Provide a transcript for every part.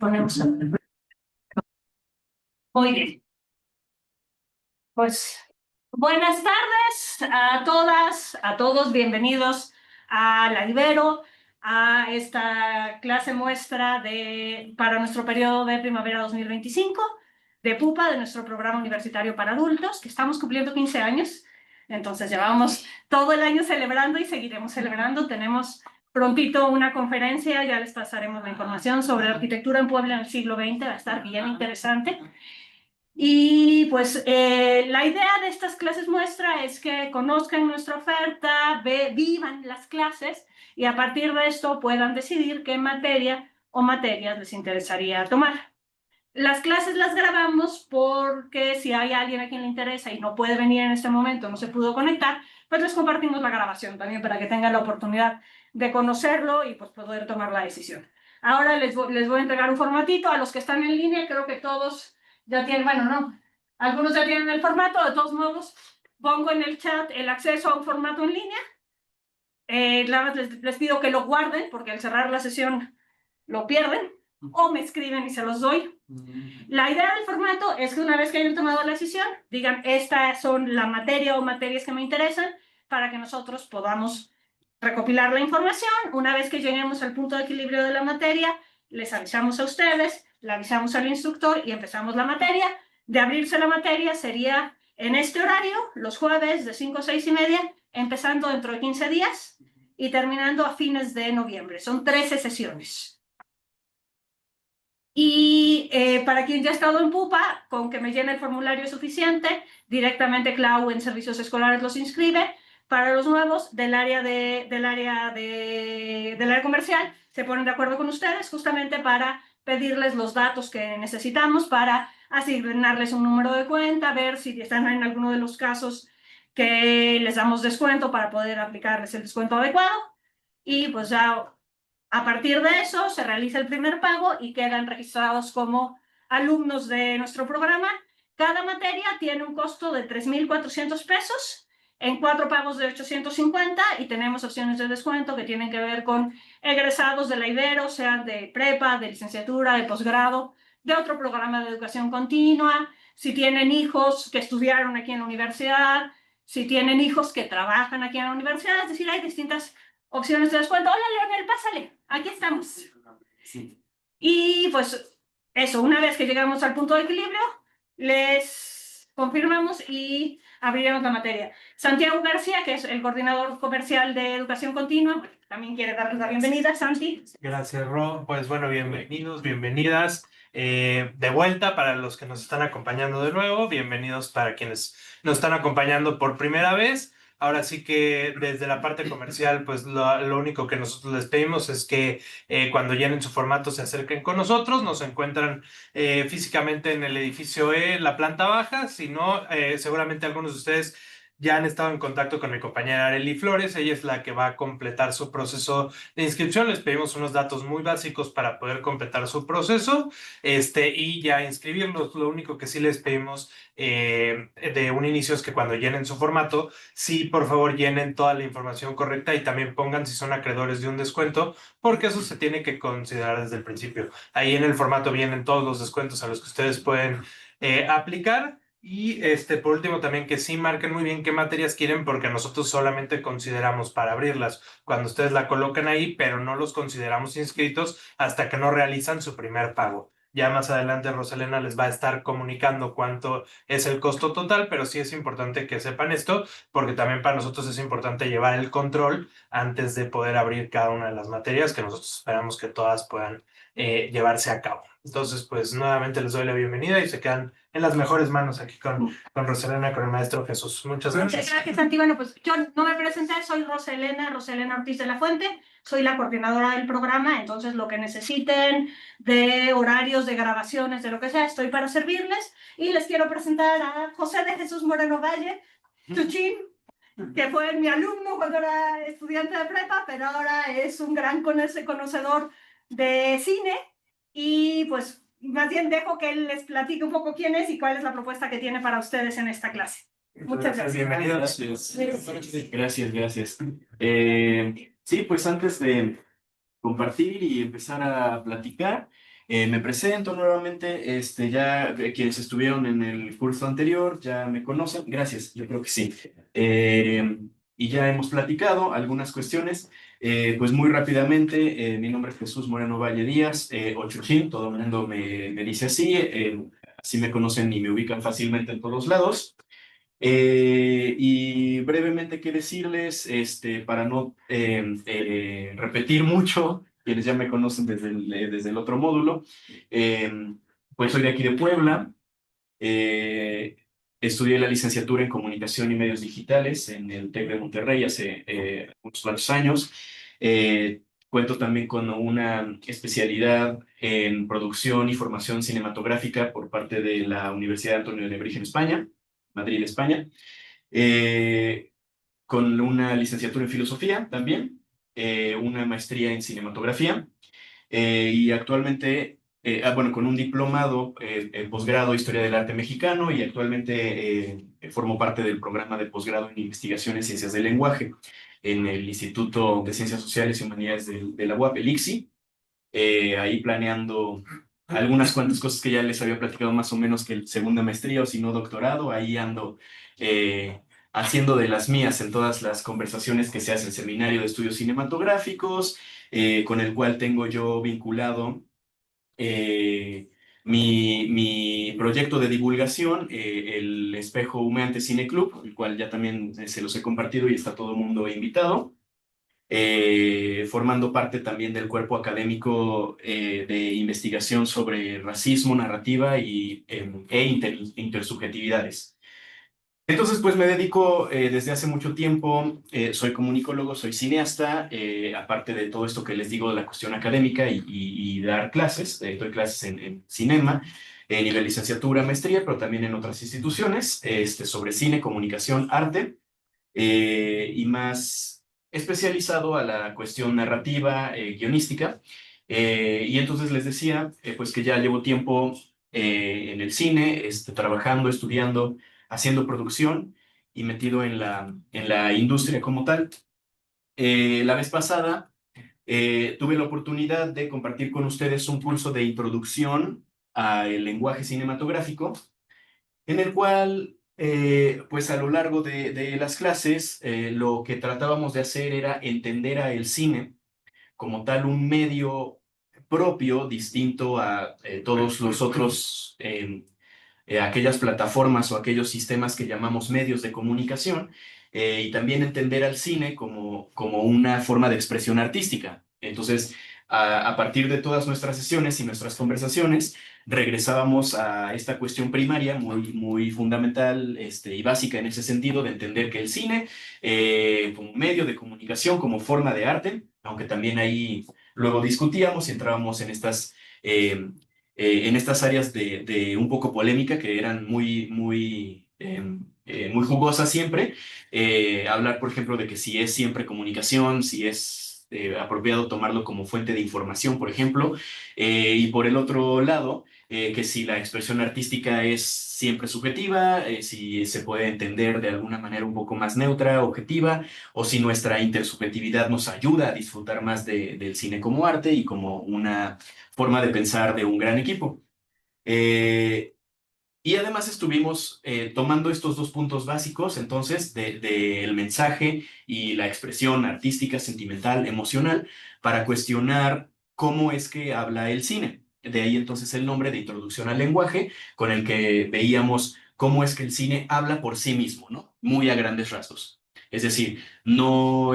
Ponemos. Muy bien. Pues buenas tardes a todas, a todos. Bienvenidos a la Ibero, a esta clase muestra para nuestro periodo de primavera 2025 de PUPA, de nuestro programa universitario para adultos, que estamos cumpliendo 15 años. Entonces llevamos todo el año celebrando y seguiremos celebrando. Tenemos prontito una conferencia, ya les pasaremos la información sobre arquitectura en Puebla en el siglo XX, va a estar bien interesante. Y pues la idea de estas clases muestra es que conozcan nuestra oferta, vivan las clases y a partir de esto puedan decidir qué materia o materias les interesaría tomar. Las clases las grabamos porque si hay alguien a quien le interesa y no puede venir en este momento, no se pudo conectar, pues les compartimos la grabación también para que tengan la oportunidad de conocerlo y pues poder tomar la decisión. Ahora les voy a entregar un formatito a los que están en línea, creo que todos ya tienen, bueno, no, algunos ya tienen el formato, de todos modos, pongo en el chat el acceso a un formato en línea. Les pido que lo guarden porque al cerrar la sesión lo pierden o me escriben y se los doy. La idea del formato es que una vez que hayan tomado la decisión, digan, estas son la materia o materias que me interesan para que nosotros podamos recopilar la información. Una vez que lleguemos al punto de equilibrio de la materia, les avisamos a ustedes, le avisamos al instructor y empezamos la materia. De abrirse la materia sería en este horario, los jueves de 5 a 6 y media, empezando dentro de 15 días y terminando a fines de noviembre. Son 13 sesiones. Y para quien ya ha estado en PUPA, con que me llene el formulario es suficiente, directamente Clau en Servicios Escolares los inscribe. Para los nuevos del área comercial, se ponen de acuerdo con ustedes justamente para pedirles los datos que necesitamos para asignarles un número de cuenta, ver si están en alguno de los casos que les damos descuento para poder aplicarles el descuento adecuado. Y pues ya a partir de eso se realiza el primer pago y quedan registrados como alumnos de nuestro programa. Cada materia tiene un costo de 3,400 pesos en 4 pagos de 850 y tenemos opciones de descuento que tienen que ver con egresados de la Ibero, sean de prepa, de licenciatura, de posgrado, de otro programa de educación continua, si tienen hijos que estudiaron aquí en la universidad, si tienen hijos que trabajan aquí en la universidad, es decir, hay distintas opciones de descuento. Hola, Leonel, pásale, aquí estamos. Sí. Y pues eso, una vez que llegamos al punto de equilibrio, les confirmamos y abriremos la materia. Santiago García, que es el coordinador comercial de educación continua, también quiere darles la bienvenida. Santi. Gracias, Ro. Pues bueno, bienvenidos, bienvenidas. De vuelta para los que nos están acompañando de nuevo, bienvenidos para quienes nos están acompañando por primera vez. Ahora sí que desde la parte comercial, pues lo único que nosotros les pedimos es que cuando llenen su formato se acerquen con nosotros. Nos encuentran físicamente en el edificio E, la planta baja. Si no, seguramente algunos de ustedes ya han estado en contacto con mi compañera Arely Flores. Ella es la que va a completar su proceso de inscripción. Les pedimos unos datos muy básicos para poder completar su proceso y ya inscribirlos. Lo único que sí les pedimos de un inicio es que cuando llenen su formato, sí, por favor, llenen toda la información correcta y también pongan si son acreedores de un descuento, porque eso se tiene que considerar desde el principio. Ahí en el formato vienen todos los descuentos a los que ustedes pueden aplicar. Y por último también que sí marquen muy bien qué materias quieren, porque nosotros solamente consideramos para abrirlas cuando ustedes la colocan ahí, pero no los consideramos inscritos hasta que no realizan su primer pago. Ya más adelante Rosalena les va a estar comunicando cuánto es el costo total, pero sí es importante que sepan esto, porque también para nosotros es importante llevar el control antes de poder abrir cada una de las materias, que nosotros esperamos que todas puedan llevarse a cabo. Entonces, pues nuevamente les doy la bienvenida y se quedan en las mejores manos aquí con Rosalena, con el maestro Jesús. Muchas gracias. Muchas gracias, Santi. Bueno, pues yo no me presenté, soy Rosalena Ortiz de la Fuente, soy la coordinadora del programa, entonces lo que necesiten de horarios, de grabaciones, de lo que sea, estoy para servirles. Y les quiero presentar a José de Jesús Moreno Valle, Chuchín, que fue mi alumno cuando era estudiante de prepa, pero ahora es un gran conocedor de cine. Y pues más bien dejo que él les platique un poco quién es y cuál es la propuesta que tiene para ustedes en esta clase. Muchas gracias. Bienvenidos. Gracias. Sí, pues antes de compartir y empezar a platicar, Me presento nuevamente, ya quienes estuvieron en el curso anterior ya me conocen, gracias, yo creo que sí. Y ya hemos platicado algunas cuestiones, pues muy rápidamente, mi nombre es Jesús Moreno Valle Díaz, Ochuchín, todo el mundo me dice así, así me conocen y me ubican fácilmente en todos lados. Y brevemente, ¿qué decirles? Para no repetir mucho, quienes ya me conocen desde el otro módulo, eh, pues soy de aquí de Puebla. eh, Estudié la licenciatura en Comunicación y Medios Digitales en el TEC de Monterrey hace unos cuantos años. Cuento también con una especialidad en producción y formación cinematográfica por parte de la Universidad Antonio de Nebrija en España, Madrid, España, eh, con una licenciatura en filosofía también, una maestría en cinematografía y actualmente, bueno, con un diplomado en posgrado Historia del Arte Mexicano y actualmente formo parte del programa de posgrado en Investigación en Ciencias del Lenguaje en el Instituto de Ciencias Sociales y Humanidades de la UAP, el ICSI, ahí planeando algunas cuantas cosas que ya les había platicado más o menos que el segunda maestría o si no doctorado, ahí ando haciendo de las mías en todas las conversaciones que se hace en el Seminario de Estudios Cinematográficos, con el cual tengo yo vinculado mi proyecto de divulgación, el Espejo Humeante Cine Club, el cual ya también se los he compartido y está todo el mundo invitado, formando parte también del cuerpo académico de investigación sobre racismo, narrativa intersubjetividades. Entonces, pues me dedico desde hace mucho tiempo, soy comunicólogo, soy cineasta, aparte de todo esto que les digo de la cuestión académica y dar clases, doy clases en cinema, nivel licenciatura, maestría, pero también en otras instituciones, sobre cine, comunicación, arte, y más especializado a la cuestión narrativa, guionística. Y entonces les decía, pues que ya llevo tiempo en el cine, trabajando, estudiando, haciendo producción y metido en la industria como tal. La vez pasada tuve la oportunidad de compartir con ustedes un curso de introducción al lenguaje cinematográfico en el cual, pues a lo largo de las clases, lo que tratábamos de hacer era entender a el cine como tal un medio propio, distinto a todos los otros, aquellas plataformas o aquellos sistemas que llamamos medios de comunicación, y también entender al cine como una forma de expresión artística. Entonces, a partir de todas nuestras sesiones y nuestras conversaciones, regresábamos a esta cuestión primaria muy fundamental y básica en ese sentido de entender que el cine como medio de comunicación, como forma de arte, aunque también ahí luego discutíamos y entrábamos en estas áreas de un poco polémica que eran muy jugosas siempre. Hablar, por ejemplo, de que si es siempre comunicación, si es apropiado tomarlo como fuente de información, por ejemplo, y por el otro lado, que si la expresión artística es siempre subjetiva, si se puede entender de alguna manera un poco más neutra, objetiva, o si nuestra intersubjetividad nos ayuda a disfrutar más del cine como arte y como una forma de pensar de un gran equipo. Eh, y además estuvimos tomando estos dos puntos básicos, entonces, del mensaje y la expresión artística, sentimental, emocional, para cuestionar cómo es que habla el cine. De ahí entonces el nombre de Introducción al Lenguaje, con el que veíamos cómo es que el cine habla por sí mismo, ¿no? Muy a grandes rasgos. Es decir,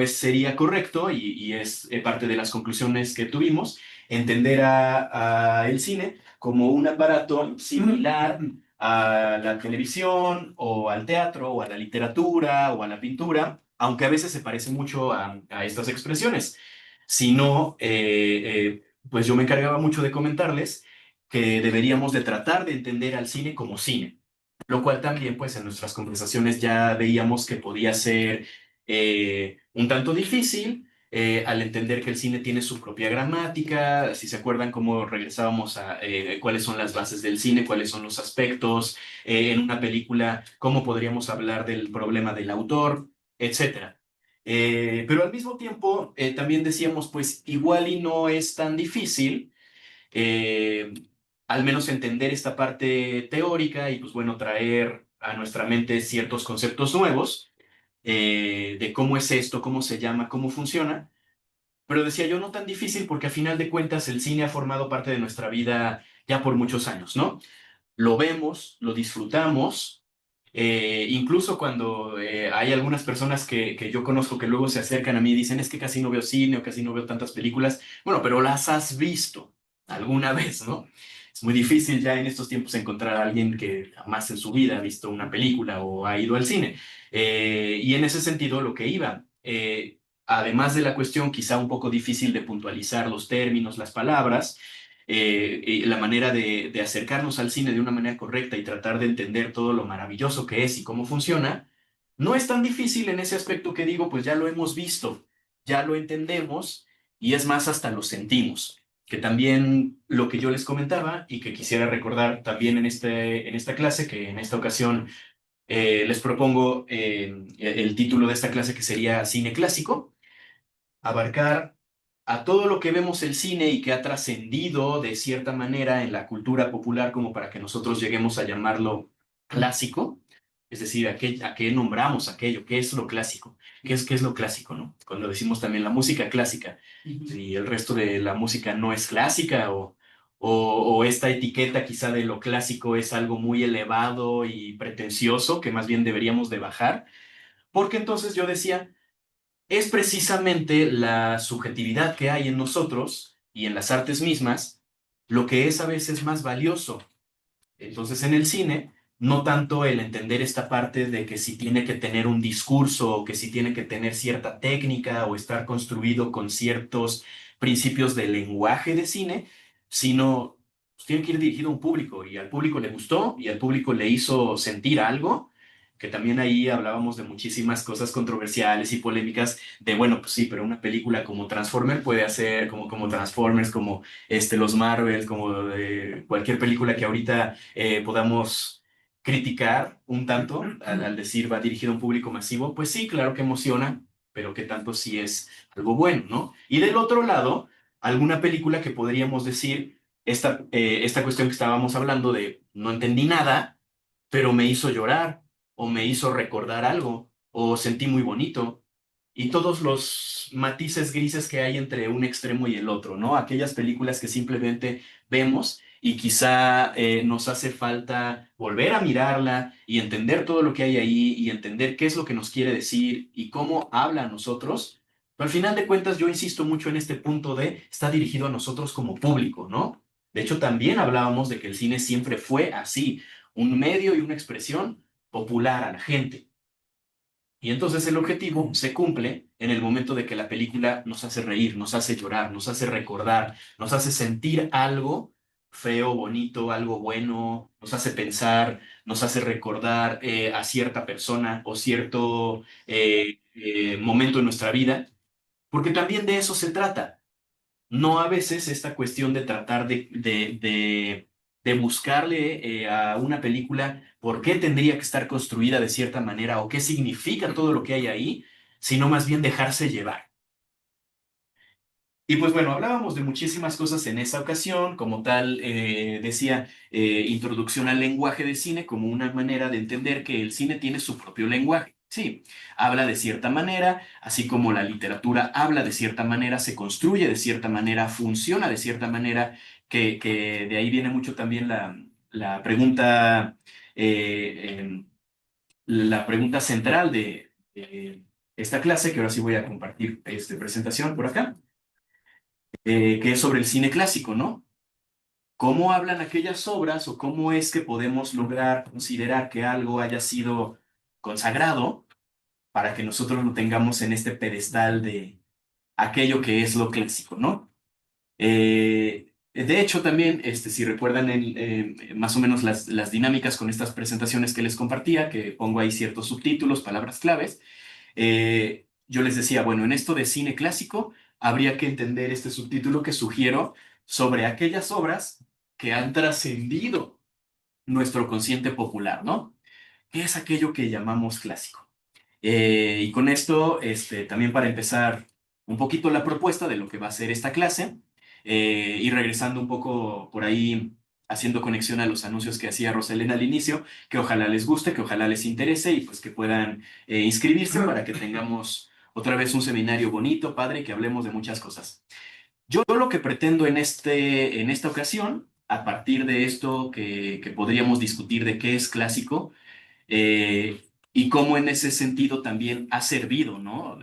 sería correcto, y es parte de las conclusiones que tuvimos, entender a el cine como un aparato similar a la televisión o al teatro o a la literatura o a la pintura, aunque a veces se parece mucho a estas expresiones. Si no, pues yo me encargaba mucho de comentarles que deberíamos de tratar de entender al cine como cine, lo cual también pues en nuestras conversaciones ya veíamos que podía ser un tanto difícil al entender que el cine tiene su propia gramática, si se acuerdan cómo regresábamos a cuáles son las bases del cine, cuáles son los aspectos en una película, cómo podríamos hablar del problema del autor, etcétera. Pero al mismo tiempo también decíamos, pues igual y no es tan difícil eh, al menos entender esta parte teórica y pues bueno, traer a nuestra mente ciertos conceptos nuevos de cómo es esto, cómo se llama, cómo funciona. Pero decía yo, no tan difícil porque a final de cuentas el cine ha formado parte de nuestra vida ya por muchos años, ¿no? Lo vemos, lo disfrutamos, incluso cuando hay algunas personas que yo conozco que luego se acercan a mí y dicen, es que casi no veo cine o casi no veo tantas películas, bueno, pero las has visto alguna vez, ¿no? Es muy difícil ya en estos tiempos encontrar a alguien que jamás en su vida ha visto una película o ha ido al cine. Y en ese sentido, lo que iba, además de la cuestión quizá un poco difícil de puntualizar los términos, las palabras, y la manera de acercarnos al cine de una manera correcta y tratar de entender todo lo maravilloso que es y cómo funciona, no es tan difícil en ese aspecto que digo, pues ya lo hemos visto, ya lo entendemos y es más, hasta lo sentimos. Que también lo que yo les comentaba y que quisiera recordar también en esta clase, que en esta ocasión les propongo el título de esta clase que sería Cine Clásico, abarcar a todo lo que vemos el cine y que ha trascendido de cierta manera en la cultura popular como para que nosotros lleguemos a llamarlo clásico, es decir, a qué nombramos aquello, qué es lo clásico, qué es lo clásico, ¿no? Cuando decimos también la música clásica y el resto de la música no es clásica o esta etiqueta quizá de lo clásico es algo muy elevado y pretencioso que más bien deberíamos de bajar, porque entonces yo decía, es precisamente la subjetividad que hay en nosotros y en las artes mismas lo que es a veces más valioso. Entonces, en el cine, no tanto el entender esta parte de que si tiene que tener un discurso o que si tiene que tener cierta técnica o estar construido con ciertos principios de lenguaje de cine, sino pues, tiene que ir dirigido a un público y al público le gustó y al público le hizo sentir algo, que también ahí hablábamos de muchísimas cosas controversiales y polémicas de, bueno, pues sí, pero una película como Transformer puede hacer, como Transformers, como los Marvel, como de cualquier película que ahorita podamos criticar un tanto al decir va dirigido a un público masivo, pues sí, claro que emociona, pero que tanto sí es algo bueno, ¿no? Y del otro lado, alguna película que podríamos decir, esta cuestión que estábamos hablando de no entendí nada, pero me hizo llorar, o me hizo recordar algo, o sentí muy bonito, y todos los matices grises que hay entre un extremo y el otro, ¿no? Aquellas películas que simplemente vemos y quizá nos hace falta volver a mirarla y entender todo lo que hay ahí y entender qué es lo que nos quiere decir y cómo habla a nosotros. Pero al final de cuentas, yo insisto mucho en este punto de está dirigido a nosotros como público, ¿no? De hecho, también hablábamos de que el cine siempre fue así, un medio y una expresión popular a la gente. Y entonces el objetivo se cumple en el momento de que la película nos hace reír, nos hace llorar, nos hace recordar, nos hace sentir algo feo, bonito, algo bueno, nos hace pensar, nos hace recordar a cierta persona o cierto momento en nuestra vida, porque también de eso se trata. No a veces esta cuestión de tratar de buscarle a una película por qué tendría que estar construida de cierta manera o qué significa todo lo que hay ahí, sino más bien dejarse llevar. Y pues bueno, hablábamos de muchísimas cosas en esa ocasión, como tal, decía, introducción al lenguaje de cine como una manera de entender que el cine tiene su propio lenguaje. Sí, habla de cierta manera, así como la literatura habla de cierta manera, se construye de cierta manera, funciona de cierta manera, que de ahí viene mucho también la pregunta, la pregunta central de esta clase, que ahora sí voy a compartir esta presentación por acá que es sobre el cine clásico, ¿no? ¿Cómo hablan aquellas obras o cómo es que podemos lograr considerar que algo haya sido consagrado para que nosotros lo tengamos en este pedestal de aquello que es lo clásico, ¿no? De hecho, también, si recuerdan más o menos las dinámicas con estas presentaciones que les compartía, que pongo ahí ciertos subtítulos, palabras claves, yo les decía, bueno, en esto de cine clásico habría que entender este subtítulo que sugiero sobre aquellas obras que han trascendido nuestro consciente popular, ¿no? ¿Qué es aquello que llamamos clásico? Y con esto, también para empezar un poquito la propuesta de lo que va a ser esta clase, Y regresando un poco por ahí, haciendo conexión a los anuncios que hacía Rosalena al inicio, que ojalá les guste, que ojalá les interese y pues que puedan inscribirse para que tengamos otra vez un seminario bonito, padre, que hablemos de muchas cosas. Yo lo que pretendo en esta ocasión, a partir de esto que podríamos discutir de qué es clásico, eh, y cómo en ese sentido también ha servido, ¿no?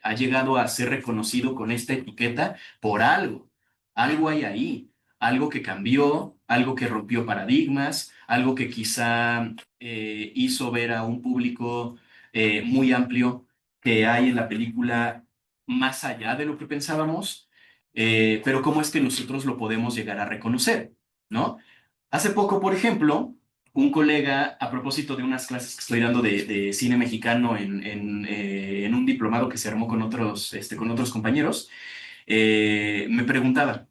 Ha llegado a ser reconocido con esta etiqueta por algo. Algo hay ahí, algo que cambió, algo que rompió paradigmas, algo que quizá hizo ver a un público muy amplio que hay en la película más allá de lo que pensábamos, pero cómo es que nosotros lo podemos llegar a reconocer, ¿no? Hace poco, por ejemplo, un colega, a propósito de unas clases que estoy dando de cine mexicano en un diplomado que se armó con otros compañeros, me preguntaba,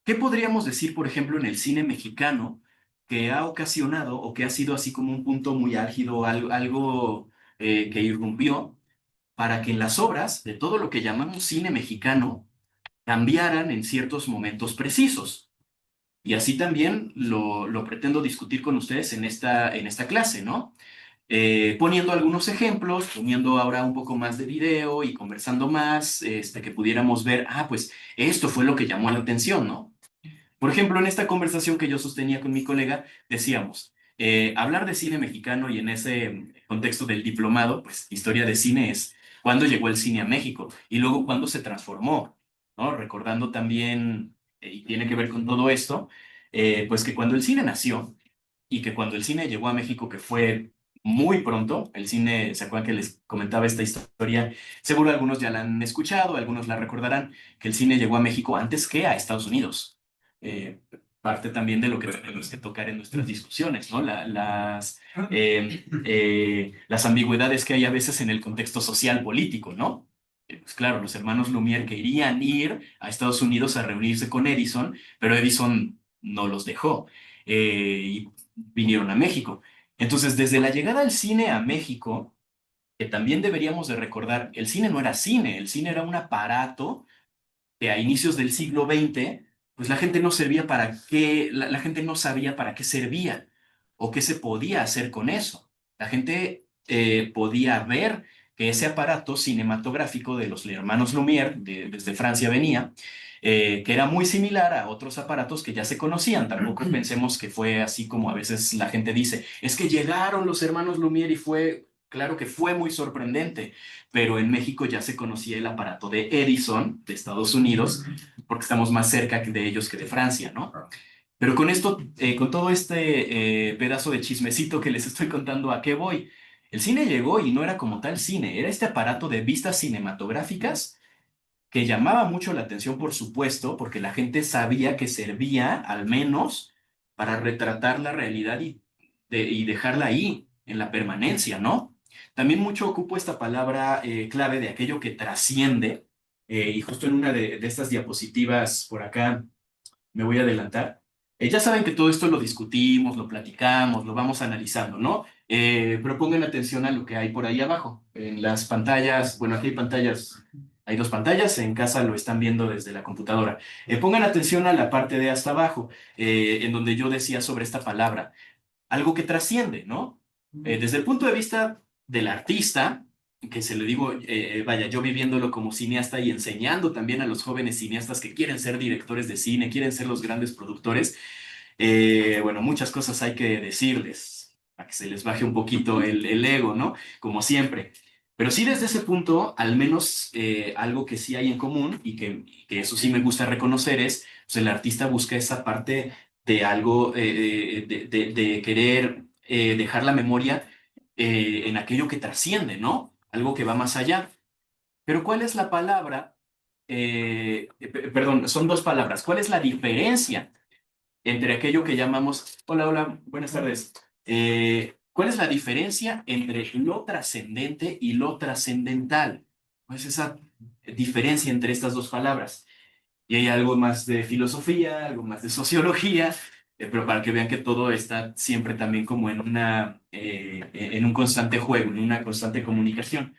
¿qué podríamos decir, por ejemplo, en el cine mexicano que ha ocasionado o que ha sido así como un punto muy álgido, algo que irrumpió para que en las obras de todo lo que llamamos cine mexicano cambiaran en ciertos momentos precisos? Y así también lo pretendo discutir con ustedes en esta clase, ¿no? Poniendo algunos ejemplos, poniendo ahora un poco más de video y conversando más, que pudiéramos ver, pues esto fue lo que llamó la atención, ¿no? Por ejemplo, en esta conversación que yo sostenía con mi colega, decíamos, hablar de cine mexicano y en ese contexto del diplomado, pues historia de cine es cuándo llegó el cine a México y luego cuándo se transformó, ¿no? Recordando también, y tiene que ver con todo esto, pues que cuando el cine nació y que cuando el cine llegó a México, que fue muy pronto, el cine, ¿se acuerdan que les comentaba esta historia? Seguro algunos ya la han escuchado, algunos la recordarán, que el cine llegó a México antes que a Estados Unidos. Eh, Parte también de lo que tenemos que tocar en nuestras discusiones, ¿no? Las ambigüedades que hay a veces en el contexto social político, ¿no? Pues claro, los hermanos Lumière querían ir a Estados Unidos a reunirse con Edison, pero Edison no los dejó y vinieron a México. Entonces, desde la llegada del cine a México, que también deberíamos de recordar, el cine no era cine, el cine era un aparato que a inicios del siglo XX, pues la gente no servía para qué, la gente no sabía para qué servía o qué se podía hacer con eso. La gente podía ver que ese aparato cinematográfico de los hermanos Lumière, desde Francia venía, que era muy similar a otros aparatos que ya se conocían. Tampoco pensemos que fue así como a veces la gente dice, es que llegaron los hermanos Lumière y fue, claro que fue muy sorprendente, pero en México ya se conocía el aparato de Edison, de Estados Unidos, porque estamos más cerca de ellos que de Francia, ¿no? Pero con esto, con todo este pedazo de chismecito que les estoy contando, ¿a qué voy? El cine llegó y no era como tal cine, era este aparato de vistas cinematográficas que llamaba mucho la atención, por supuesto, porque la gente sabía que servía al menos para retratar la realidad y dejarla ahí, en la permanencia, ¿no? También mucho ocupo esta palabra clave de aquello que trasciende, y justo en una de estas diapositivas por acá me voy a adelantar. Ya saben que todo esto lo discutimos, lo platicamos, lo vamos analizando, ¿no? Pero pongan atención a lo que hay por ahí abajo. En las pantallas, bueno, aquí hay pantallas, hay dos pantallas, en casa lo están viendo desde la computadora. Pongan atención a la parte de hasta abajo, en donde yo decía sobre esta palabra, algo que trasciende, ¿no? Desde el punto de vista del artista, que se le digo, vaya, yo viviéndolo como cineasta y enseñando también a los jóvenes cineastas que quieren ser directores de cine, quieren ser los grandes productores, bueno, muchas cosas hay que decirles, para que se les baje un poquito el ego, ¿no? Como siempre. Pero sí desde ese punto, al menos algo que sí hay en común y que eso sí me gusta reconocer es, pues el artista busca esa parte de algo, de querer dejar la memoria en aquello que trasciende, ¿no? Algo que va más allá. Pero ¿cuál es la palabra? Perdón, son dos palabras. ¿Cuál es la diferencia entre aquello que llamamos... Hola, hola, buenas tardes. ¿Cuál es la diferencia entre lo trascendente y lo trascendental? Pues esa diferencia entre estas dos palabras. Y hay algo más de filosofía, algo más de sociología, pero para que vean que todo está siempre también como en un constante juego, en una constante comunicación.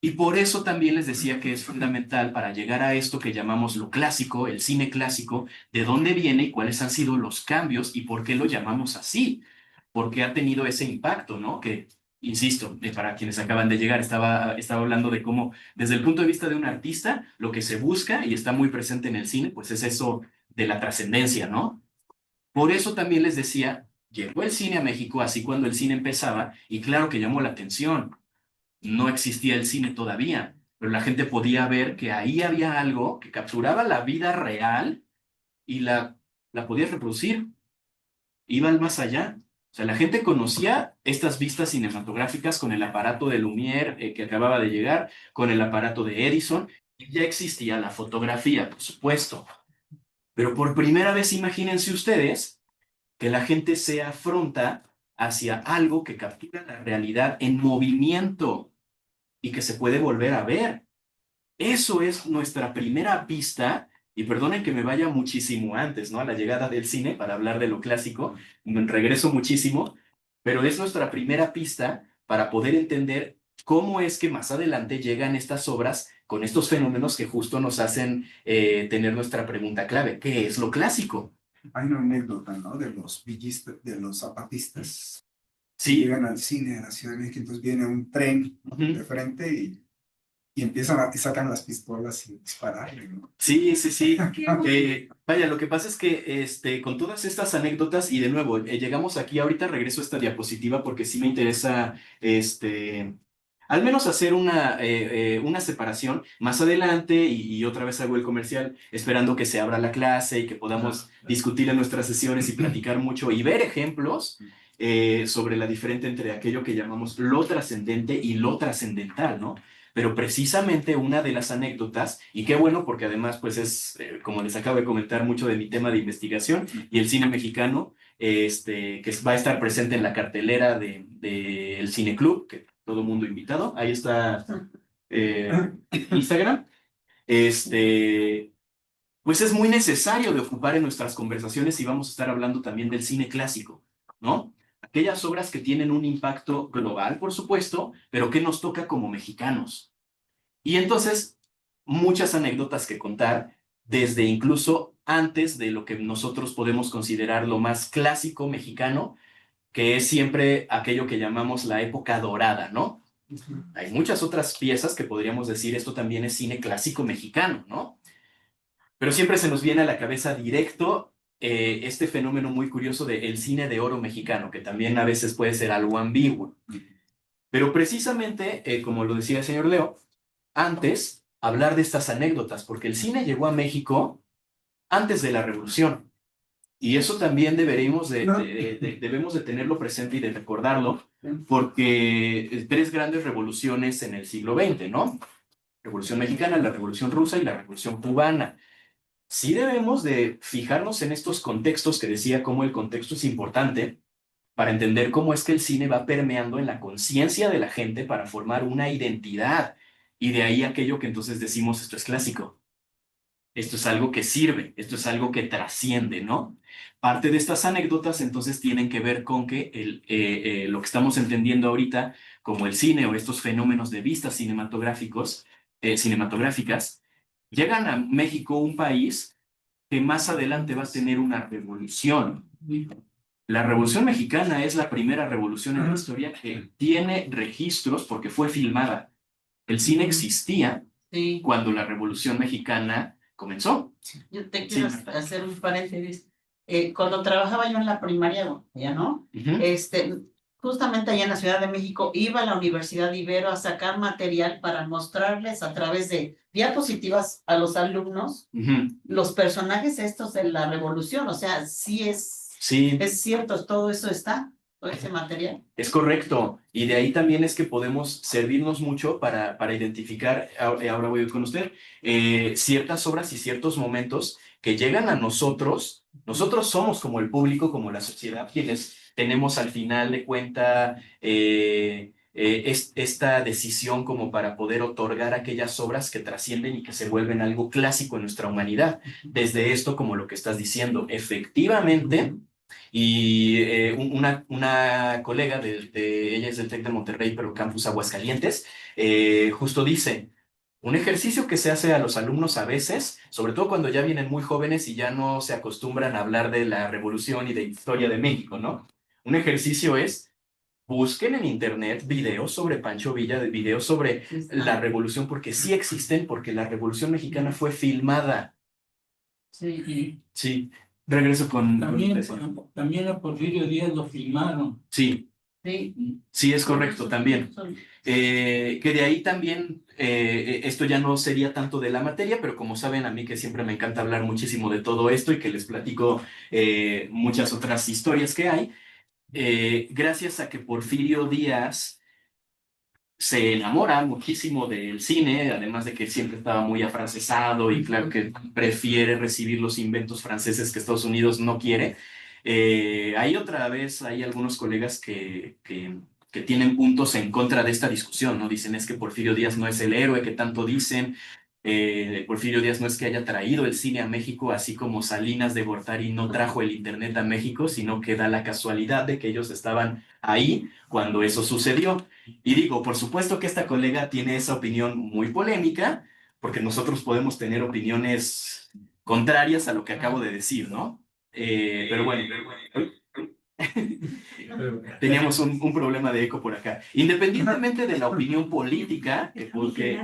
Y por eso también les decía que es fundamental para llegar a esto que llamamos lo clásico, el cine clásico, de dónde viene y cuáles han sido los cambios y por qué lo llamamos así, porque ha tenido ese impacto, ¿no? Que, insisto, para quienes acaban de llegar, estaba hablando de cómo, desde el punto de vista de un artista, lo que se busca y está muy presente en el cine, pues es eso de la trascendencia, ¿no? Por eso también les decía, llegó el cine a México así cuando el cine empezaba y claro que llamó la atención. No existía el cine todavía, pero la gente podía ver que ahí había algo que capturaba la vida real y la podía reproducir, iba al más allá. O sea, la gente conocía estas vistas cinematográficas con el aparato de Lumière que acababa de llegar, con el aparato de Edison, y ya existía la fotografía, por supuesto. Pero por primera vez, imagínense ustedes que la gente se afronta hacia algo que captura la realidad en movimiento y que se puede volver a ver. Eso es nuestra primera pista, y perdonen que me vaya muchísimo antes, ¿no? A la llegada del cine para hablar de lo clásico, me regreso muchísimo, pero es nuestra primera pista para poder entender cómo es que más adelante llegan estas obras con estos fenómenos que justo nos hacen tener nuestra pregunta clave, ¿qué es lo clásico? Hay una anécdota, ¿no? De los villistas, de los zapatistas. Sí. Llegan al cine de la Ciudad de México, entonces viene un tren de frente y empiezan a y sacan las pistolas y dispararle, ¿no? Sí, sí, sí. Vaya, lo que pasa es que con todas estas anécdotas, y de nuevo, llegamos aquí, ahorita regreso a esta diapositiva porque sí me interesa, al menos hacer una separación más adelante y otra vez hago el comercial, esperando que se abra la clase y que podamos discutir en nuestras sesiones y platicar mucho y ver ejemplos sobre la diferencia entre aquello que llamamos lo trascendente y lo trascendental, ¿no? Pero precisamente una de las anécdotas, y qué bueno porque además pues es, como les acabo de comentar, mucho de mi tema de investigación y el cine mexicano, que va a estar presente en la cartelera del Cine Club, que todo mundo invitado, ahí está Instagram, pues es muy necesario de ocupar en nuestras conversaciones y vamos a estar hablando también del cine clásico, ¿no? Aquellas obras que tienen un impacto global, por supuesto, pero que nos toca como mexicanos. Y entonces, muchas anécdotas que contar, desde incluso antes de lo que nosotros podemos considerar lo más clásico mexicano, que es siempre aquello que llamamos la época dorada, ¿no? Hay muchas otras piezas que podríamos decir, esto también es cine clásico mexicano, ¿no? Pero siempre se nos viene a la cabeza directo este fenómeno muy curioso del cine de oro mexicano, que también a veces puede ser algo ambiguo. Pero precisamente, como lo decía el señor Leo, antes hablar de estas anécdotas, porque el cine llegó a México antes de la Revolución. Y eso también debemos de tenerlo presente y de recordarlo, porque tres grandes revoluciones en el siglo XX, ¿no? Revolución Mexicana, la Revolución Rusa y la Revolución Cubana. Sí debemos de fijarnos en estos contextos que decía cómo el contexto es importante para entender cómo es que el cine va permeando en la conciencia de la gente para formar una identidad. Y de ahí aquello que entonces decimos, esto es clásico, esto es algo que sirve, esto es algo que trasciende, ¿no? Parte de estas anécdotas entonces tienen que ver con que lo que estamos entendiendo ahorita como el cine o estos fenómenos de vistas cinematográficas, llegan a México, un país que más adelante va a tener una revolución. La Revolución Mexicana es la primera revolución en la historia que tiene registros porque fue filmada. El cine existía cuando la Revolución Mexicana comenzó. Yo te quiero hacer un paréntesis. Cuando trabajaba yo en la primaria, ya no, justamente allá en la Ciudad de México, iba a la Universidad Ibero a sacar material para mostrarles a través de diapositivas a los alumnos los personajes estos de la Revolución. O sea, sí es cierto, todo eso está, todo ese material. Es correcto. Y de ahí también es que podemos servirnos mucho para identificar, ahora voy con usted, ciertas obras y ciertos momentos que llegan a nosotros. Nosotros somos como el público, como la sociedad, quienes tenemos al final de cuenta esta decisión como para poder otorgar aquellas obras que trascienden y que se vuelven algo clásico en nuestra humanidad. Desde esto, como lo que estás diciendo, efectivamente, Y una colega ella es del TEC de Monterrey, pero campus Aguascalientes, justo dice, un ejercicio que se hace a los alumnos a veces, sobre todo cuando ya vienen muy jóvenes y ya no se acostumbran a hablar de la revolución y de historia de México, ¿no? Un ejercicio es, busquen en internet videos sobre Pancho Villa, videos sobre la revolución, porque sí existen, porque la Revolución Mexicana fue filmada. Sí. Sí, regreso con... También a Porfirio Díaz lo filmaron. Sí, Sí. sí, es correcto, también. Que de ahí también, esto ya no sería tanto de la materia, pero como saben, a mí que siempre me encanta hablar muchísimo de todo esto y que les platico muchas otras historias que hay, gracias a que Porfirio Díaz se enamora muchísimo del cine, además de que siempre estaba muy afrancesado y claro que prefiere recibir los inventos franceses que Estados Unidos no quiere. Hay otra vez, hay algunos colegas que tienen puntos en contra de esta discusión, ¿no? Dicen es que Porfirio Díaz no es el héroe que tanto dicen, Porfirio Díaz no es que haya traído el cine a México, así como Salinas de Gortari no trajo el internet a México, sino que da la casualidad de que ellos estaban ahí cuando eso sucedió. Y digo, por supuesto que esta colega tiene esa opinión muy polémica, porque nosotros podemos tener opiniones contrarias a lo que acabo de decir, ¿no? Pero bueno, teníamos un problema de eco por acá. Independientemente de la opinión política, porque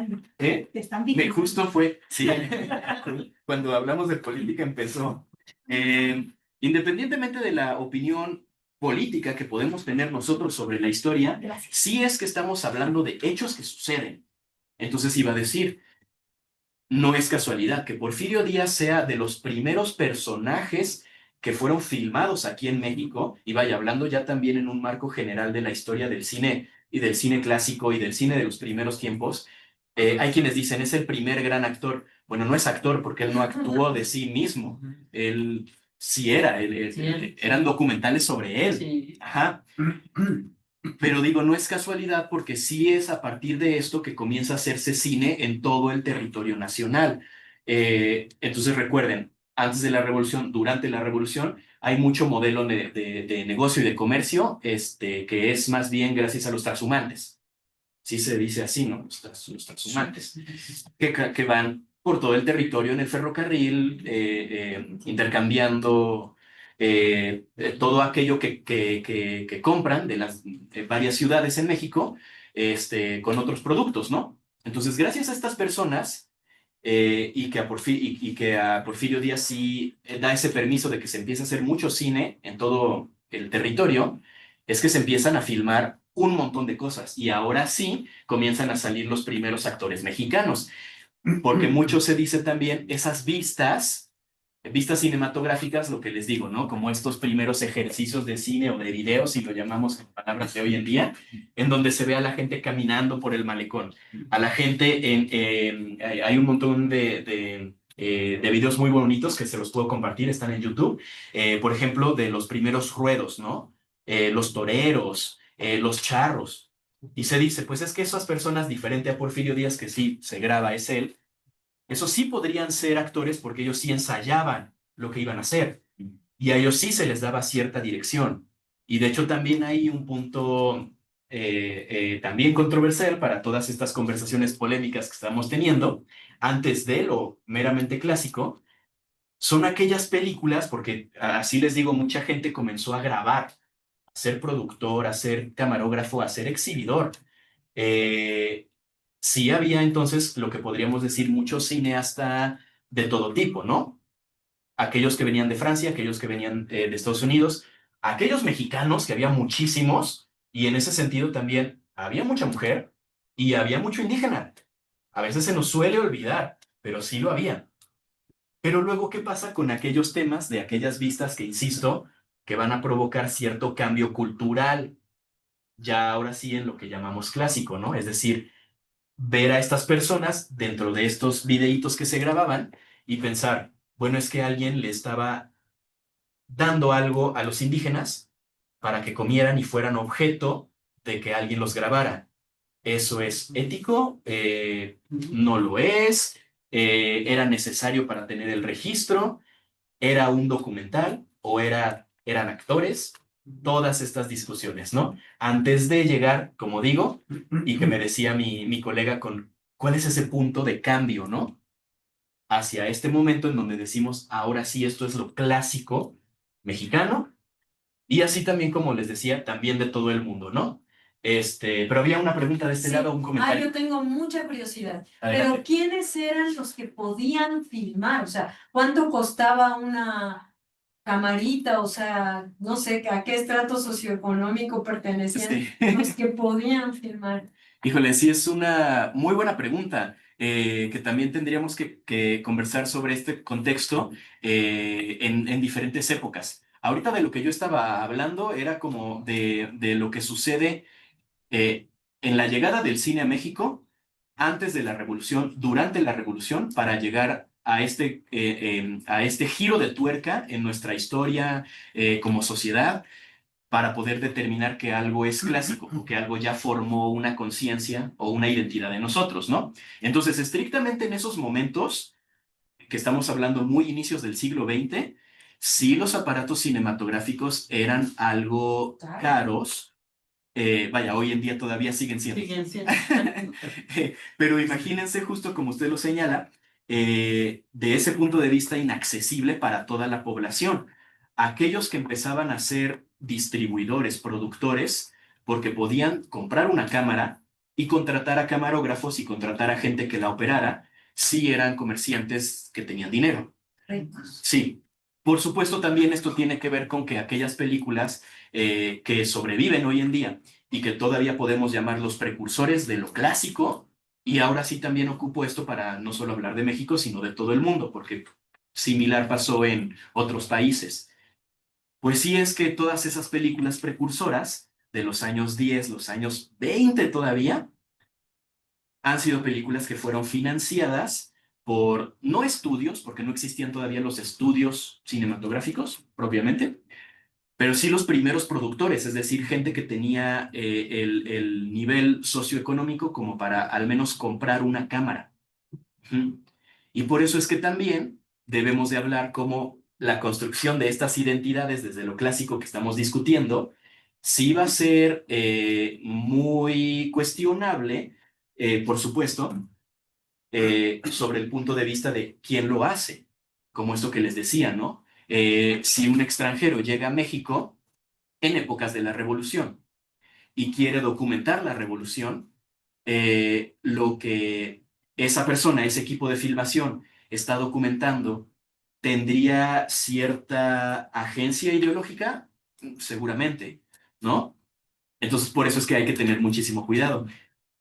justo fue, sí, cuando hablamos de política empezó. Independientemente de la opinión política que podemos tener nosotros sobre la historia, sí es que estamos hablando de hechos que suceden. Entonces iba a decir, no es casualidad que Porfirio Díaz sea de los primeros personajes que fueron filmados aquí en México, y vaya, hablando ya también en un marco general de la historia del cine y del cine clásico y del cine de los primeros tiempos, hay quienes dicen, es el primer gran actor. Bueno, no es actor porque él no actuó de sí mismo, él sí era, eran documentales sobre él. Sí. Ajá. Pero digo, no es casualidad porque sí es a partir de esto que comienza a hacerse cine en todo el territorio nacional. Entonces recuerden, antes de la revolución, durante la revolución, hay mucho modelo de negocio y de comercio que es más bien gracias a los transhumantes. Sí se dice así, ¿no? Los transhumantes, que van por todo el territorio en el ferrocarril, intercambiando todo aquello que compran de las varias ciudades en México con otros productos, ¿no? Entonces, gracias a estas personas y que a Porfirio Díaz sí da ese permiso de que se empiece a hacer mucho cine en todo el territorio, es que se empiezan a filmar un montón de cosas y ahora sí comienzan a salir los primeros actores mexicanos, porque mucho se dice también esas vistas cinematográficas, lo que les digo, ¿no? Como estos primeros ejercicios de cine o de video, si lo llamamos con palabras de hoy en día, en donde se ve a la gente caminando por el malecón, a la gente hay un montón de videos muy bonitos que se los puedo compartir, están en YouTube, por ejemplo, de los primeros ruedos, ¿no? Los toreros, los charros. Y se dice, pues es que esas personas, diferente a Porfirio Díaz, que sí se graba, es él, esos sí podrían ser actores porque ellos sí ensayaban lo que iban a hacer y a ellos sí se les daba cierta dirección. Y de hecho también hay un punto también controversial para todas estas conversaciones polémicas que estamos teniendo, antes de lo meramente clásico, son aquellas películas, porque así les digo, mucha gente comenzó a grabar, a ser productor, a ser camarógrafo, a ser exhibidor. Sí había entonces lo que podríamos decir mucho cineasta de todo tipo, ¿no? Aquellos que venían de Francia, aquellos que venían de Estados Unidos, aquellos mexicanos, que había muchísimos, y en ese sentido también había mucha mujer y había mucho indígena. A veces se nos suele olvidar, pero sí lo había. Pero luego, ¿qué pasa con aquellos temas de aquellas vistas que, insisto, que van a provocar cierto cambio cultural? Ya ahora sí en lo que llamamos clásico, ¿no? Es decir, ver a estas personas dentro de estos videitos que se grababan y pensar, bueno, es que alguien le estaba dando algo a los indígenas para que comieran y fueran objeto de que alguien los grabara. ¿Eso es ético? No lo es. ¿Era necesario para tener el registro? ¿Era un documental o era eran actores, todas estas discusiones, ¿no? Antes de llegar, como digo, y que me decía mi colega con cuál es ese punto de cambio, ¿no? Hacia este momento en donde decimos, ahora sí, esto es lo clásico mexicano, y así también, como les decía, también de todo el mundo, ¿no? Pero había una pregunta de este lado, un comentario. Yo tengo mucha curiosidad. Adelante. Pero ¿quiénes eran los que podían filmar? O sea, ¿cuánto costaba una camarita? O sea, no sé, ¿a qué estrato socioeconómico pertenecían Sí. los que podían filmar? Híjole, sí, es una muy buena pregunta, que también tendríamos que conversar sobre este contexto en diferentes épocas. Ahorita de lo que yo estaba hablando era como de lo que sucede eh, en la llegada del cine a México, antes de la Revolución, durante la Revolución, para llegar a este giro de tuerca en nuestra historia como sociedad, para poder determinar que algo es clásico o que algo ya formó una conciencia o una identidad de nosotros, ¿no? Entonces, estrictamente en esos momentos, que estamos hablando muy inicios del siglo XX, sí los aparatos cinematográficos eran algo caros. Vaya, hoy en día todavía siguen siendo. Siguen siendo. Pero imagínense, justo como usted lo señala, de ese punto de vista inaccesible para toda la población. Aquellos que empezaban a ser distribuidores, productores, porque podían comprar una cámara y contratar a camarógrafos y contratar a gente que la operara, sí eran comerciantes que tenían dinero. Ricos. Sí. Por supuesto, también esto tiene que ver con que aquellas películas que sobreviven hoy en día y que todavía podemos llamar los precursores de lo clásico, y ahora sí también ocupo esto para no solo hablar de México, sino de todo el mundo, porque similar pasó en otros países. Pues sí, es que todas esas películas precursoras de los años 10, los años 20 todavía, han sido películas que fueron financiadas por, no estudios, porque no existían todavía los estudios cinematográficos propiamente, pero sí los primeros productores, es decir, gente que tenía el nivel socioeconómico como para al menos comprar una cámara. Ujú. Y por eso es que también debemos de hablar como la construcción de estas identidades desde lo clásico que estamos discutiendo, sí va a ser muy cuestionable, por supuesto, sobre el punto de vista de quién lo hace, como esto que les decía, ¿no? Si un extranjero llega a México en épocas de la Revolución y quiere documentar la Revolución, lo que esa persona, ese equipo de filmación está documentando, ¿tendría cierta agencia ideológica? Seguramente, ¿no? Entonces, por eso es que hay que tener muchísimo cuidado.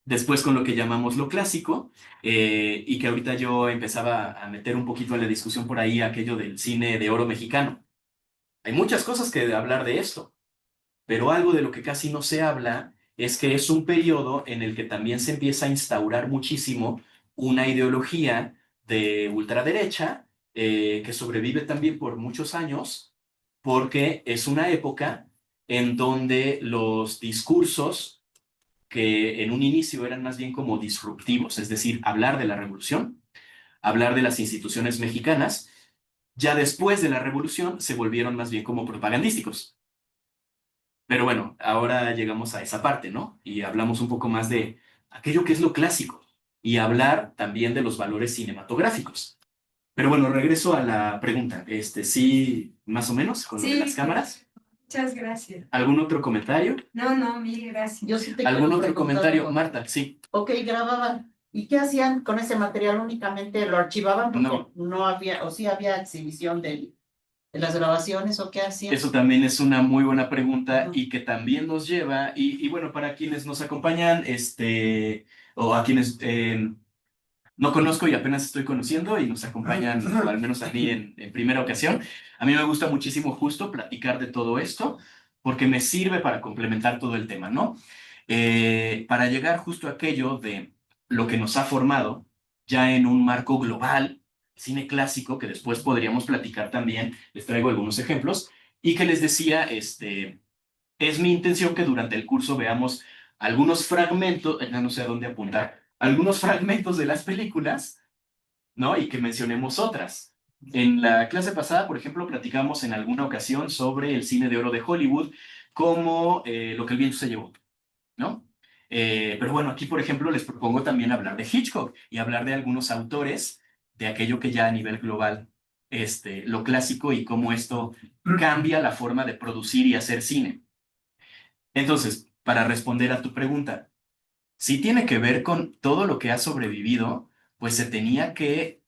Después con lo que llamamos lo clásico, y que ahorita yo empezaba a meter un poquito en la discusión por ahí aquello del cine de oro mexicano. Hay muchas cosas que hablar de esto, pero algo de lo que casi no se habla es que es un periodo en el que también se empieza a instaurar muchísimo una ideología de ultraderecha, que sobrevive también por muchos años, porque es una época en donde los discursos que en un inicio eran más bien como disruptivos, es decir, hablar de la revolución, hablar de las instituciones mexicanas, ya después de la revolución se volvieron más bien como propagandísticos. Pero bueno, ahora llegamos a esa parte, ¿no? Y hablamos un poco más de aquello que es lo clásico y hablar también de los valores cinematográficos. Pero bueno, regreso a la pregunta. Sí, más o menos, con lo de las cámaras. Muchas gracias. ¿Algún otro comentario? No, mil gracias. Yo sí te ¿Algún quiero otro preguntar comentario? algo. Marta, sí. Ok, grababan. ¿Y qué hacían con ese material? ¿Únicamente lo archivaban? Porque no había, o sí había exhibición de las grabaciones, ¿o qué hacían? Eso también es una muy buena pregunta. Ajá. Y que también nos lleva, y bueno, para quienes nos acompañan, o a quienes no conozco y apenas estoy conociendo y nos acompañan, o al menos a mí en primera ocasión, a mí me gusta muchísimo justo platicar de todo esto, porque me sirve para complementar todo el tema, ¿no? Para llegar justo a aquello de lo que nos ha formado ya en un marco global, cine clásico, que después podríamos platicar también, les traigo algunos ejemplos, y que les decía, es mi intención que durante el curso veamos algunos fragmentos, ya no sé a dónde apuntar, algunos fragmentos de las películas, ¿no? Y que mencionemos otras. En la clase pasada, por ejemplo, platicamos en alguna ocasión sobre el cine de oro de Hollywood como Lo que el viento se llevó, ¿no? Pero bueno, aquí, por ejemplo, les propongo también hablar de Hitchcock y hablar de algunos autores de aquello que ya a nivel global, lo clásico y cómo esto cambia la forma de producir y hacer cine. Entonces, para responder a tu pregunta, si tiene que ver con todo lo que ha sobrevivido, pues se tenía que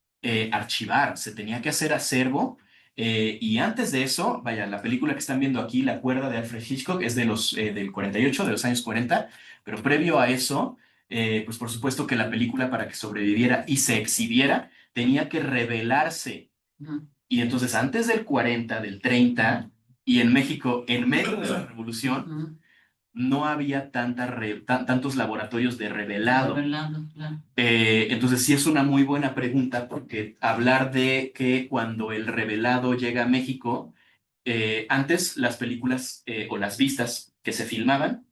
archivar, se tenía que hacer acervo. Y antes de eso, vaya, la película que están viendo aquí, La cuerda de Alfred Hitchcock, es del 48, de los años 40, pero previo a eso, pues por supuesto que la película para que sobreviviera y se exhibiera, tenía que revelarse. Y entonces antes del 40, del 30, y en México, en medio de la revolución, no había tantos laboratorios de revelado. Claro. Entonces sí es una muy buena pregunta porque hablar de que cuando el revelado llega a México, antes las películas o las vistas que se filmaban,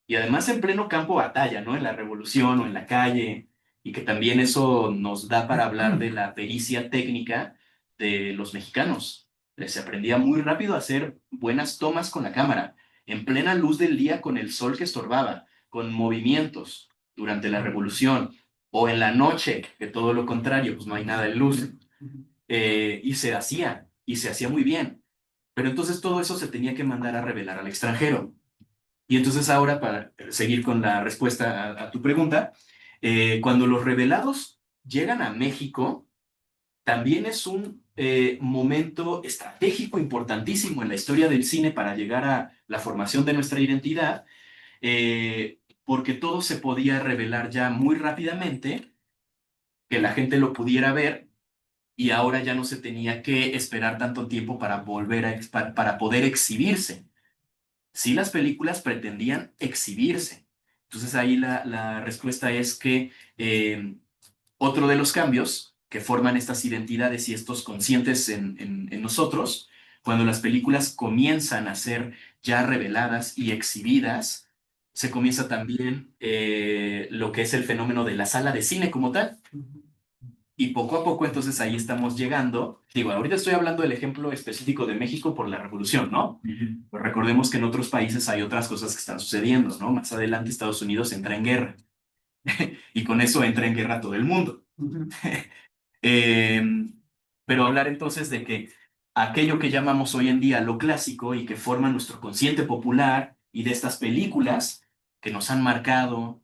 y además en pleno campo batalla, ¿no? En la revolución o en la calle, y que también eso nos da para hablar de la pericia técnica de los mexicanos. Les aprendía muy rápido a hacer buenas tomas con la cámara, en plena luz del día con el sol que estorbaba, con movimientos durante la revolución, o en la noche, que todo lo contrario, pues no hay nada de luz. Y se hacía muy bien. Pero entonces todo eso se tenía que mandar a revelar al extranjero. Y entonces ahora, para seguir con la respuesta a tu pregunta, cuando los revelados llegan a México, también es un momento estratégico importantísimo en la historia del cine para llegar a la formación de nuestra identidad, porque todo se podía revelar ya muy rápidamente, que la gente lo pudiera ver, y ahora ya no se tenía que esperar tanto tiempo para para poder exhibirse. Sí, las películas pretendían exhibirse. Entonces ahí la respuesta es que otro de los cambios que forman estas identidades y estos conscientes en nosotros, cuando las películas comienzan a ser ya reveladas y exhibidas, se comienza también lo que es el fenómeno de la sala de cine como tal. Y poco a poco, entonces ahí estamos llegando. Digo, ahorita estoy hablando del ejemplo específico de México por la revolución, ¿no? Pues recordemos que en otros países hay otras cosas que están sucediendo, ¿no? Más adelante Estados Unidos entra en guerra y con eso entra en guerra todo el mundo. Pero hablar entonces de que aquello que llamamos hoy en día lo clásico y que forma nuestro consciente popular y de estas películas que nos han marcado,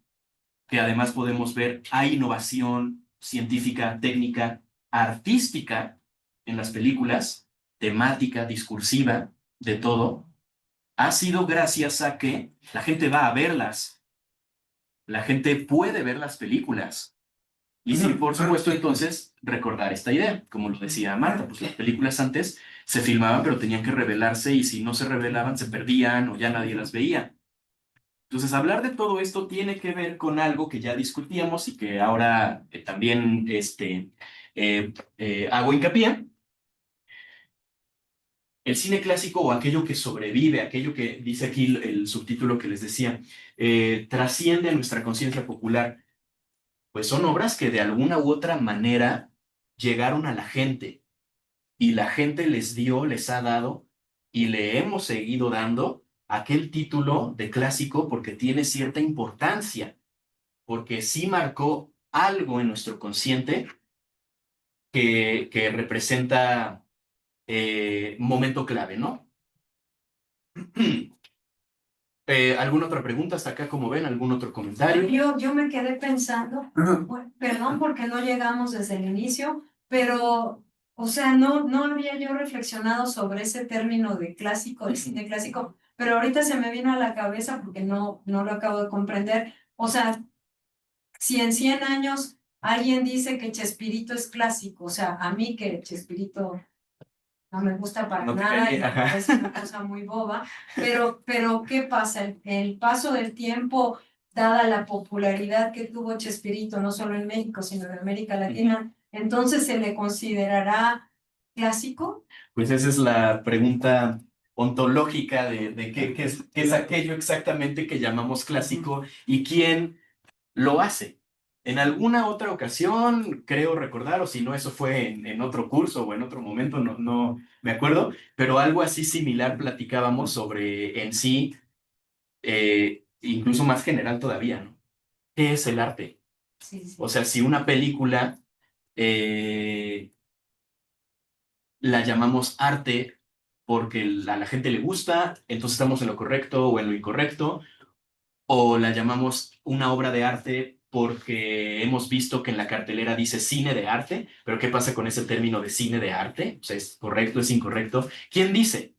que además podemos ver, hay innovación científica, técnica, artística en las películas, temática, discursiva, de todo, ha sido gracias a que la gente va a verlas, la gente puede ver las películas. Y sí, por supuesto, entonces, recordar esta idea, como lo decía Marta, pues las películas antes se filmaban, pero tenían que revelarse y si no se revelaban, se perdían o ya nadie las veía. Entonces, hablar de todo esto tiene que ver con algo que ya discutíamos y que ahora también hago hincapié. El cine clásico o aquello que sobrevive, aquello que dice aquí el subtítulo que les decía, trasciende a nuestra conciencia popular, pues son obras que de alguna u otra manera llegaron a la gente y la gente les ha dado y le hemos seguido dando aquel título de clásico porque tiene cierta importancia, porque sí marcó algo en nuestro consciente que representa momento clave, ¿no? ¿Alguna otra pregunta hasta acá, como ven? ¿Algún otro comentario? Yo me quedé pensando, bueno, perdón porque no llegamos desde el inicio, pero, o sea, no había yo reflexionado sobre ese término de clásico, de cine clásico, pero ahorita se me vino a la cabeza porque no lo acabo de comprender. O sea, si en 100 años alguien dice que Chespirito es clásico, o sea, a mí que Chespirito no me gusta para No te nada, cae, y me ajá. parece una cosa muy boba, pero ¿qué pasa? El paso del tiempo, dada la popularidad que tuvo Chespirito, no solo en México, sino en América Latina, entonces ¿se le considerará clásico? Pues esa es la pregunta ontológica de qué es aquello exactamente que llamamos clásico y quién lo hace. En alguna otra ocasión, creo recordar, o si no, eso fue en otro curso o en otro momento, no me acuerdo, pero algo así similar platicábamos sobre en sí, incluso más general todavía, ¿no? ¿Qué es el arte? Sí, sí. O sea, si una película la llamamos arte porque a la gente le gusta, entonces estamos en lo correcto o en lo incorrecto, o la llamamos una obra de arte porque hemos visto que en la cartelera dice cine de arte, pero ¿qué pasa con ese término de cine de arte? O sea, ¿es correcto, es incorrecto? ¿Quién dice?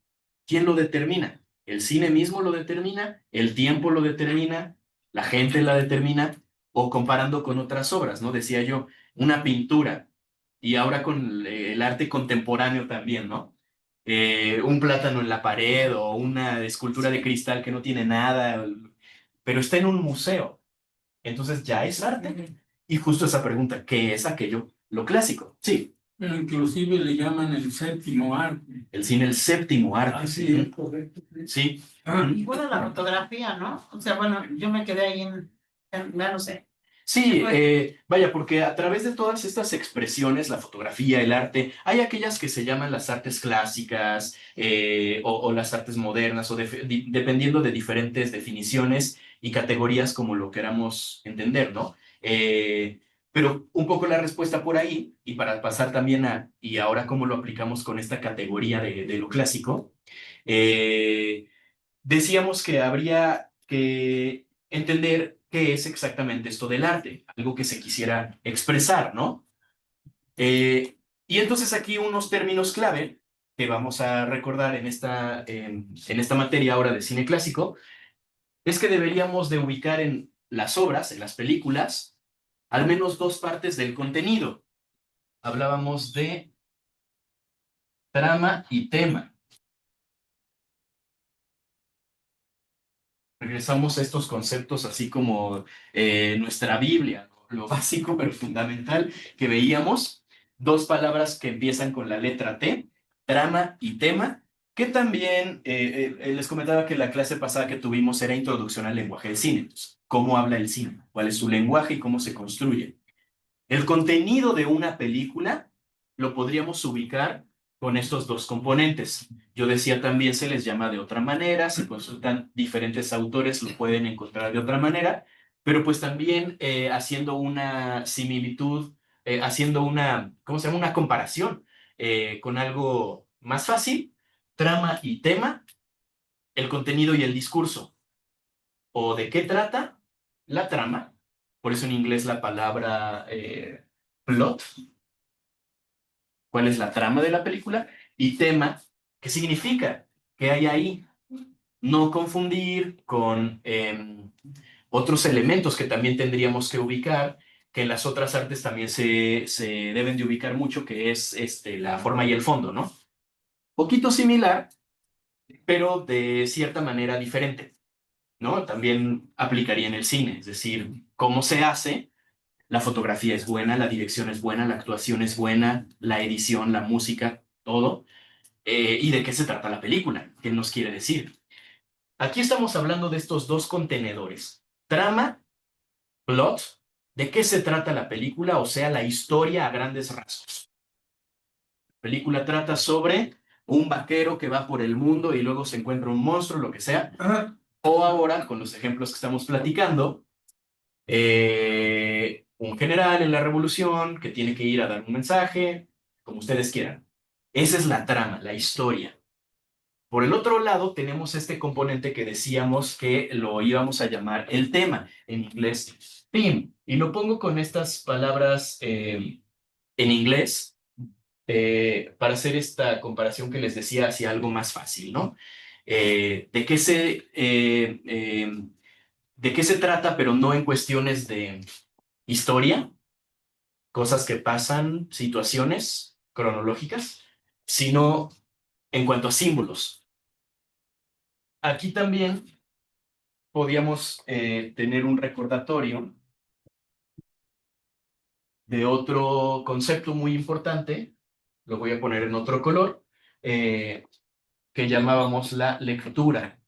¿Quién lo determina? ¿El cine mismo lo determina? ¿El tiempo lo determina? ¿La gente la determina? O comparando con otras obras, ¿no? Decía yo, una pintura y ahora con el arte contemporáneo también, ¿no? Un plátano en la pared o una escultura de cristal que no tiene nada, pero está en un museo. Entonces ya es arte. Y justo esa pregunta, ¿qué es aquello? Lo clásico. Sí, Pero inclusive le llaman el séptimo arte. el cine, el séptimo arte. Así es, correcto. Sí. Y bueno, la fotografía, ¿no? O sea, bueno, yo me quedé ahí ya no sé. Sí, Bueno. vaya, porque a través de todas estas expresiones, la fotografía, el arte, hay aquellas que se llaman las artes clásicas o las artes modernas, o dependiendo de diferentes definiciones y categorías como lo queramos entender, ¿no? Pero un poco la respuesta por ahí, y para pasar también y ahora cómo lo aplicamos con esta categoría de lo clásico, decíamos que habría que entender qué es exactamente esto del arte, algo que se quisiera expresar, ¿no? Y entonces aquí unos términos clave que vamos a recordar en esta materia ahora de cine clásico, es que deberíamos de ubicar en las obras, en las películas, al menos dos partes del contenido. Hablábamos de trama y tema. Regresamos a estos conceptos así como nuestra Biblia, ¿no? Lo básico pero fundamental que veíamos, dos palabras que empiezan con la letra T, trama y tema, que también les comentaba que la clase pasada que tuvimos era introducción al lenguaje del cine. Entonces, ¿cómo habla el cine? ¿Cuál es su lenguaje y cómo se construye? El contenido de una película lo podríamos ubicar con estos dos componentes. Yo decía también se les llama de otra manera, si consultan diferentes autores lo pueden encontrar de otra manera, pero pues también haciendo una similitud, haciendo una, ¿cómo se llama? Una comparación con algo más fácil, trama y tema, el contenido y el discurso. ¿O de qué trata la trama? Por eso en inglés la palabra plot, cuál es la trama de la película, y tema, ¿qué significa? ¿Qué hay ahí? No confundir con otros elementos que también tendríamos que ubicar, que en las otras artes también se deben de ubicar mucho, que es la forma y el fondo, ¿no? Poquito similar, pero de cierta manera diferente, ¿no? También aplicaría en el cine, es decir, cómo se hace. La fotografía es buena, la dirección es buena, la actuación es buena, la edición, la música, todo. ¿Y de qué se trata la película? ¿Qué nos quiere decir? Aquí estamos hablando de estos dos contenedores. Trama, plot, ¿de qué se trata la película? O sea, la historia a grandes rasgos. La película trata sobre un vaquero que va por el mundo y luego se encuentra un monstruo, lo que sea. O ahora, con los ejemplos que estamos platicando, un general en la revolución que tiene que ir a dar un mensaje, como ustedes quieran. Esa es la trama, la historia. Por el otro lado, tenemos este componente que decíamos que lo íbamos a llamar el tema, en inglés, theme. Y lo pongo con estas palabras en inglés para hacer esta comparación que les decía hacia algo más fácil, ¿no? ¿De qué se trata, pero no en cuestiones de historia, cosas que pasan, situaciones cronológicas, sino en cuanto a símbolos? Aquí también podíamos tener un recordatorio de otro concepto muy importante, lo voy a poner en otro color, que llamábamos la lectura.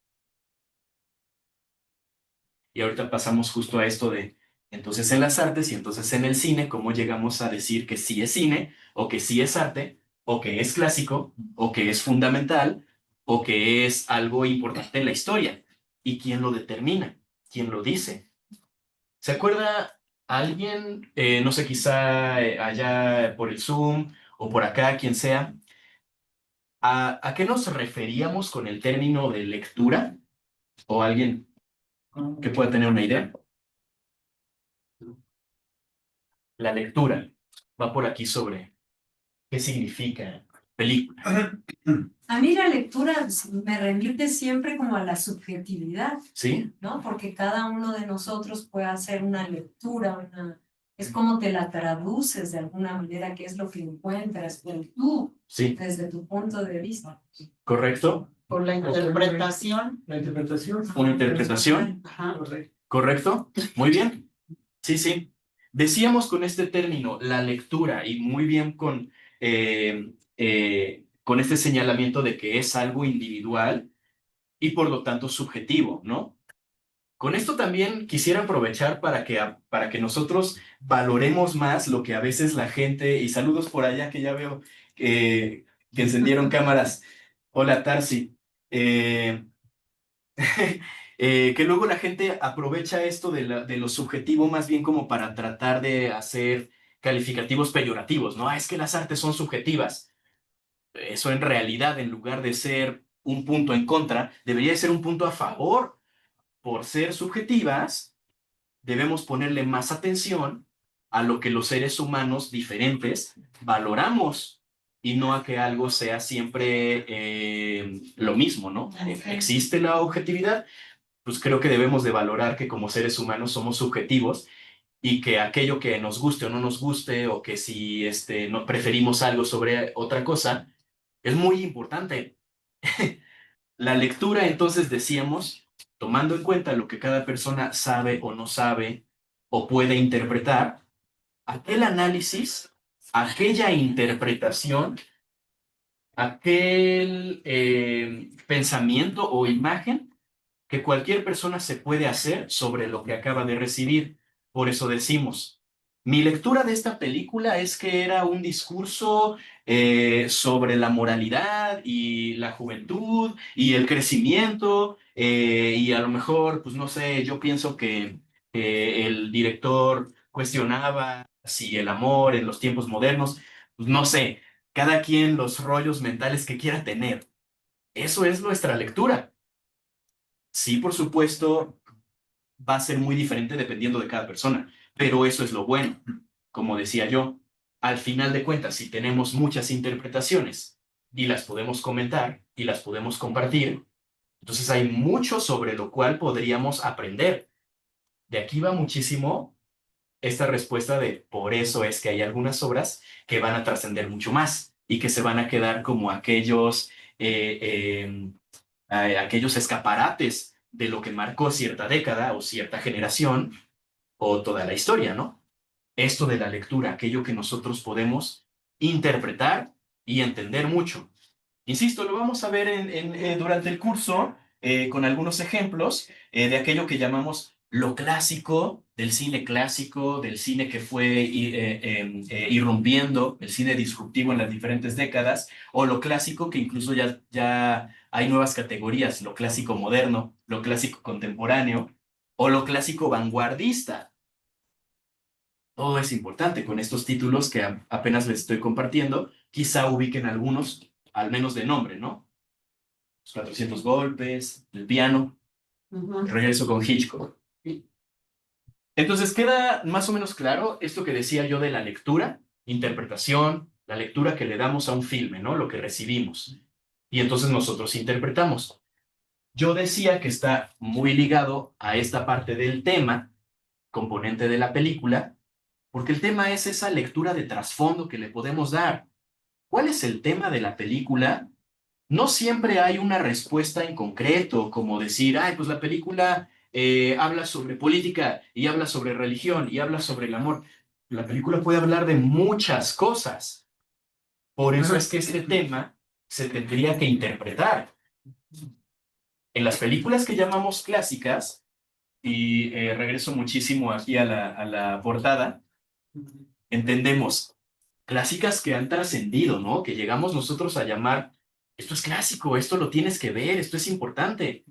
Y ahorita pasamos justo a esto de Entonces en las artes y entonces en el cine, ¿cómo llegamos a decir que sí es cine, o que sí es arte, o que es clásico, o que es fundamental, o que es algo importante en la historia? ¿Y quién lo determina? ¿Quién lo dice? ¿Se acuerda alguien, no sé, quizá allá por el Zoom o por acá, quien sea, a qué nos referíamos con el término de lectura? ¿O alguien que pueda tener una idea? La lectura va por aquí sobre qué significa película, A mí la lectura me remite siempre como a la subjetividad, ¿sí? ¿no? Porque cada uno de nosotros puede hacer una lectura, es como te la traduces de alguna manera, qué es lo que encuentras tú, Sí, desde tu punto de vista. ¿correcto? Por la interpretación. La interpretación. Una interpretación, Ajá. ¿correcto? Muy bien. Sí, sí. Decíamos con este término la lectura y muy bien con este señalamiento de que es algo individual y por lo tanto subjetivo, ¿no? Con esto también quisiera aprovechar para que nosotros valoremos más lo que a veces la gente, y saludos por allá que ya veo que encendieron cámaras. Hola, Tarsi. Eh, que luego la gente aprovecha esto de lo subjetivo más bien como para tratar de hacer calificativos peyorativos, ¿no? Es que las artes son subjetivas. Eso en realidad, en lugar de ser un punto en contra, debería ser un punto a favor. Por ser subjetivas, debemos ponerle más atención a lo que los seres humanos diferentes valoramos y no a que algo sea siempre lo mismo, ¿no? Existe la objetividad, pues creo que debemos de valorar que como seres humanos somos subjetivos y que aquello que nos guste o no nos guste, o que si no preferimos algo sobre otra cosa, es muy importante. La lectura, entonces, decíamos, tomando en cuenta lo que cada persona sabe o no sabe o puede interpretar, aquel análisis, aquella interpretación, aquel pensamiento o imagen que cualquier persona se puede hacer sobre lo que acaba de recibir. Por eso decimos, mi lectura de esta película es que era un discurso sobre la moralidad y la juventud y el crecimiento, y a lo mejor, pues no sé, yo pienso que el director cuestionaba si el amor en los tiempos modernos, pues no sé, cada quien los rollos mentales que quiera tener. Eso es nuestra lectura. Sí, por supuesto, va a ser muy diferente dependiendo de cada persona, pero eso es lo bueno. Como decía yo, al final de cuentas, si tenemos muchas interpretaciones y las podemos comentar y las podemos compartir, entonces hay mucho sobre lo cual podríamos aprender. De aquí va muchísimo esta respuesta de por eso es que hay algunas obras que van a trascender mucho más y que se van a quedar como aquellos escaparates de lo que marcó cierta década o cierta generación o toda la historia, ¿no? Esto de la lectura, aquello que nosotros podemos interpretar y entender mucho. Insisto, lo vamos a ver durante el curso con algunos ejemplos de aquello que llamamos lo clásico, del cine que fue irrumpiendo, el cine disruptivo en las diferentes décadas, o lo clásico que incluso ya hay nuevas categorías, lo clásico moderno, lo clásico contemporáneo, o lo clásico vanguardista. Todo es importante con estos títulos que apenas les estoy compartiendo. Quizá ubiquen algunos, al menos de nombre, ¿no? Los 400 golpes, el piano, el regreso con Hitchcock. Entonces queda más o menos claro esto que decía yo de la lectura, interpretación, la lectura que le damos a un filme, ¿no? Lo que recibimos. Y entonces nosotros interpretamos. Yo decía que está muy ligado a esta parte del tema, componente de la película, porque el tema es esa lectura de trasfondo que le podemos dar. ¿Cuál es el tema de la película? No siempre hay una respuesta en concreto, como decir, ay, pues la película habla sobre política y habla sobre religión y habla sobre el amor. La película puede hablar de muchas cosas. Por eso es que este tema se tendría que interpretar. En las películas que llamamos clásicas, y regreso muchísimo aquí a la portada, entendemos clásicas que han trascendido, ¿no? Que llegamos nosotros a llamar, esto es clásico, esto lo tienes que ver, esto es importante.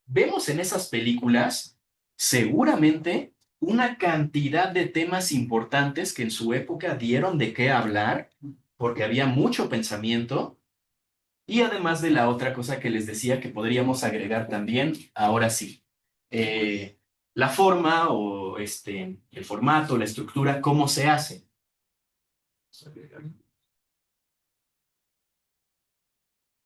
Vemos en esas películas seguramente una cantidad de temas importantes que en su época dieron de qué hablar, porque había mucho pensamiento, y además de la otra cosa que les decía que podríamos agregar también, ahora sí, la forma o el formato, la estructura, cómo se hace.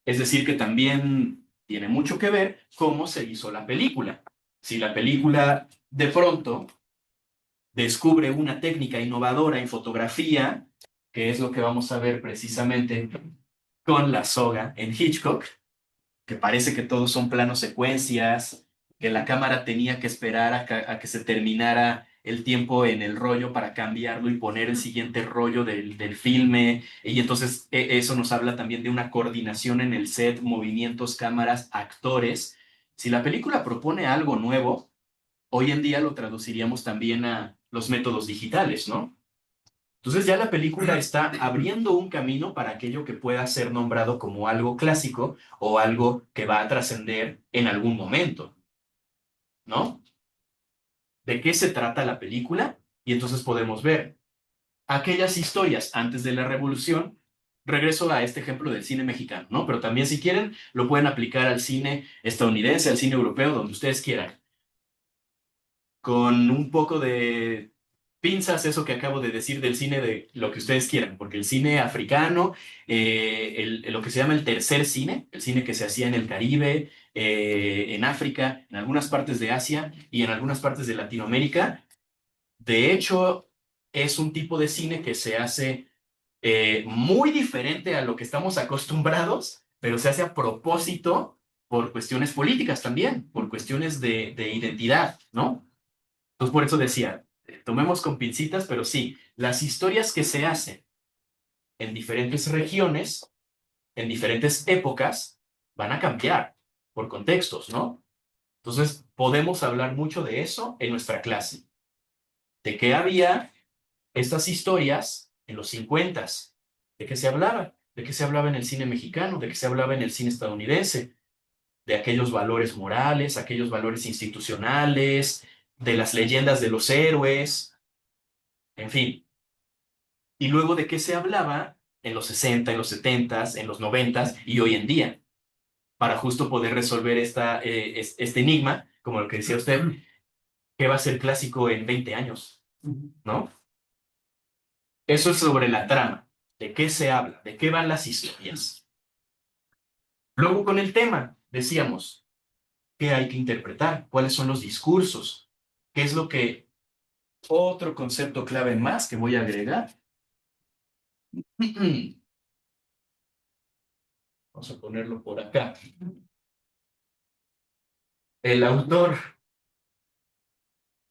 Es decir, que también tiene mucho que ver cómo se hizo la película. Si la película de pronto descubre una técnica innovadora en fotografía, que es lo que vamos a ver precisamente con La Soga en Hitchcock, que parece que todos son planos secuencias, que la cámara tenía que esperar a que se terminara el tiempo en el rollo para cambiarlo y poner el siguiente rollo del filme. Y entonces eso nos habla también de una coordinación en el set, movimientos, cámaras, actores. Si la película propone algo nuevo, hoy en día lo traduciríamos también a los métodos digitales, ¿no? Entonces ya la película está abriendo un camino para aquello que pueda ser nombrado como algo clásico o algo que va a trascender en algún momento, ¿no? ¿De qué se trata la película? Y entonces podemos ver aquellas historias antes de la Revolución. Regreso a este ejemplo del cine mexicano, ¿no? Pero también si quieren lo pueden aplicar al cine estadounidense, al cine europeo, donde ustedes quieran. Con un poco de pinzas eso que acabo de decir del cine de lo que ustedes quieran, porque el cine africano, lo que se llama el tercer cine, el cine que se hacía en el Caribe, en África, en algunas partes de Asia y en algunas partes de Latinoamérica, de hecho es un tipo de cine que se hace muy diferente a lo que estamos acostumbrados, pero se hace a propósito por cuestiones políticas también, por cuestiones de identidad, ¿no? Entonces, por eso decía, tomemos con pincitas, pero sí, las historias que se hacen en diferentes regiones, en diferentes épocas, van a cambiar por contextos, ¿no? Entonces, podemos hablar mucho de eso en nuestra clase. De qué había estas historias en los 50s, de qué se hablaba, de qué se hablaba en el cine mexicano, de qué se hablaba en el cine estadounidense, de aquellos valores morales, aquellos valores institucionales, de las leyendas de los héroes, en fin. Y luego de qué se hablaba en los 60, en los 70s, en los 90s y hoy en día, para justo poder resolver este enigma, como lo que decía usted, que va a ser clásico en 20 años, ¿no? Eso es sobre la trama, de qué se habla, de qué van las historias. Luego con el tema, decíamos, ¿qué hay que interpretar? ¿Cuáles son los discursos? ¿Qué es lo que... Otro concepto clave más que voy a agregar. Vamos a ponerlo por acá. El autor,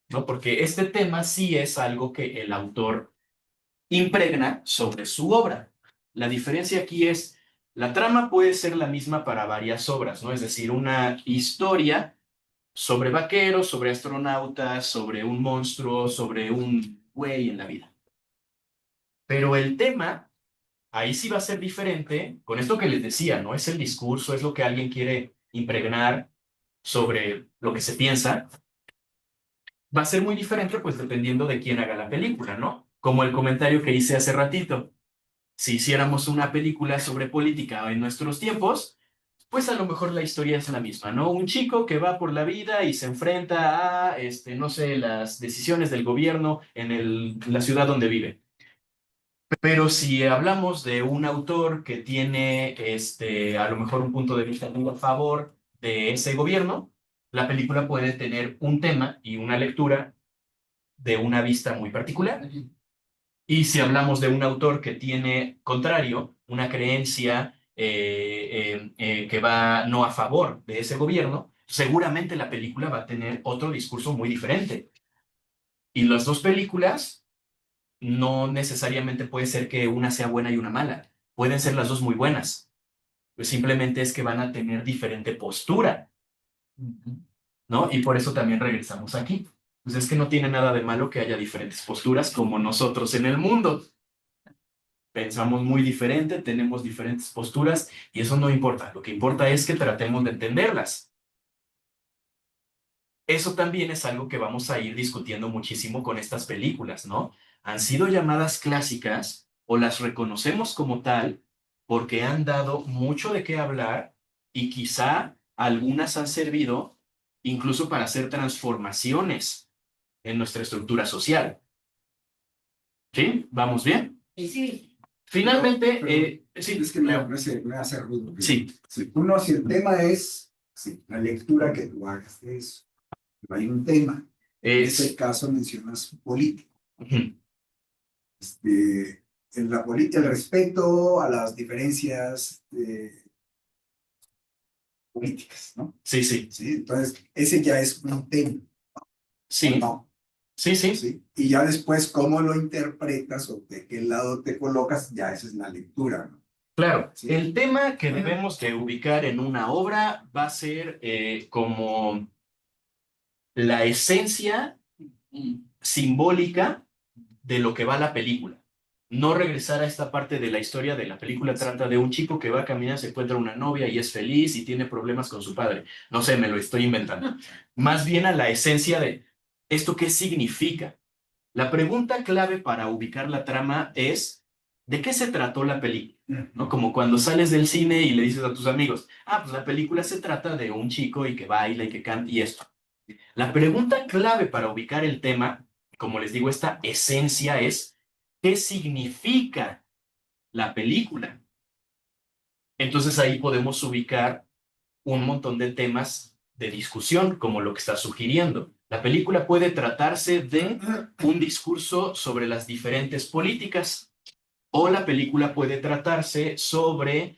¿no? Porque este tema sí es algo que el autor impregna sobre su obra. La diferencia aquí es, la trama puede ser la misma para varias obras, ¿no? Es decir, una historia sobre vaqueros, sobre astronautas, sobre un monstruo, sobre un güey en la vida. Pero el tema, ahí sí va a ser diferente, con esto que les decía, ¿no? Es el discurso, es lo que alguien quiere impregnar sobre lo que se piensa. Va a ser muy diferente, pues, dependiendo de quién haga la película, ¿no? Como el comentario que hice hace ratito. Si hiciéramos una película sobre política en nuestros tiempos, pues a lo mejor la historia es la misma, ¿no? Un chico que va por la vida y se enfrenta a, no sé, las decisiones del gobierno en la ciudad donde vive. Pero si hablamos de un autor que tiene, a lo mejor un punto de vista muy a favor de ese gobierno, la película puede tener un tema y una lectura de una vista muy particular. Y si hablamos de un autor que tiene, contrario, una creencia que va no a favor de ese gobierno, seguramente la película va a tener otro discurso muy diferente. Y las dos películas no necesariamente puede ser que una sea buena y una mala. Pueden ser las dos muy buenas. Pues simplemente es que van a tener diferente postura, ¿no? Y por eso también regresamos aquí. Pues es que no tiene nada de malo que haya diferentes posturas como nosotros en el mundo. Pensamos muy diferente, tenemos diferentes posturas y eso no importa. Lo que importa es que tratemos de entenderlas. Eso también es algo que vamos a ir discutiendo muchísimo con estas películas, ¿no? Han sido llamadas clásicas o las reconocemos como tal porque han dado mucho de qué hablar y quizá algunas han servido incluso para hacer transformaciones en nuestra estructura social. ¿Sí? ¿Vamos bien? Sí. Finalmente, Sí, sí, es que me hace ruido. Porque sí, uno, si el tema es la lectura que tú hagas de eso, pero hay un tema. En este caso mencionas político. Ujú. En la política, el respeto a las diferencias políticas, ¿no? Sí, sí, Sí, entonces, ese ya es un tema. sí, ¿No? sí, sí. ¿Sí? Y ya después, cómo lo interpretas o de qué lado te colocas, ya esa es la lectura, ¿no? Claro, Sí. el tema que debemos de ubicar en una obra va a ser como la esencia simbólica de lo que va la película. No regresar a esta parte de la historia de la película. Trata de un chico que va a caminar, se encuentra una novia y es feliz y tiene problemas con su padre. No sé, me lo estoy inventando. Más bien a la esencia de esto, ¿qué significa? La pregunta clave para ubicar la trama es, ¿de qué se trató la película? ¿No? Como cuando sales del cine y le dices a tus amigos, pues la película se trata de un chico y que baila y que canta y esto. La pregunta clave para ubicar el tema, como les digo, esta esencia es, ¿qué significa la película? Entonces ahí podemos ubicar un montón de temas de discusión, como lo que está sugiriendo. La película puede tratarse de un discurso sobre las diferentes políticas, o la película puede tratarse sobre,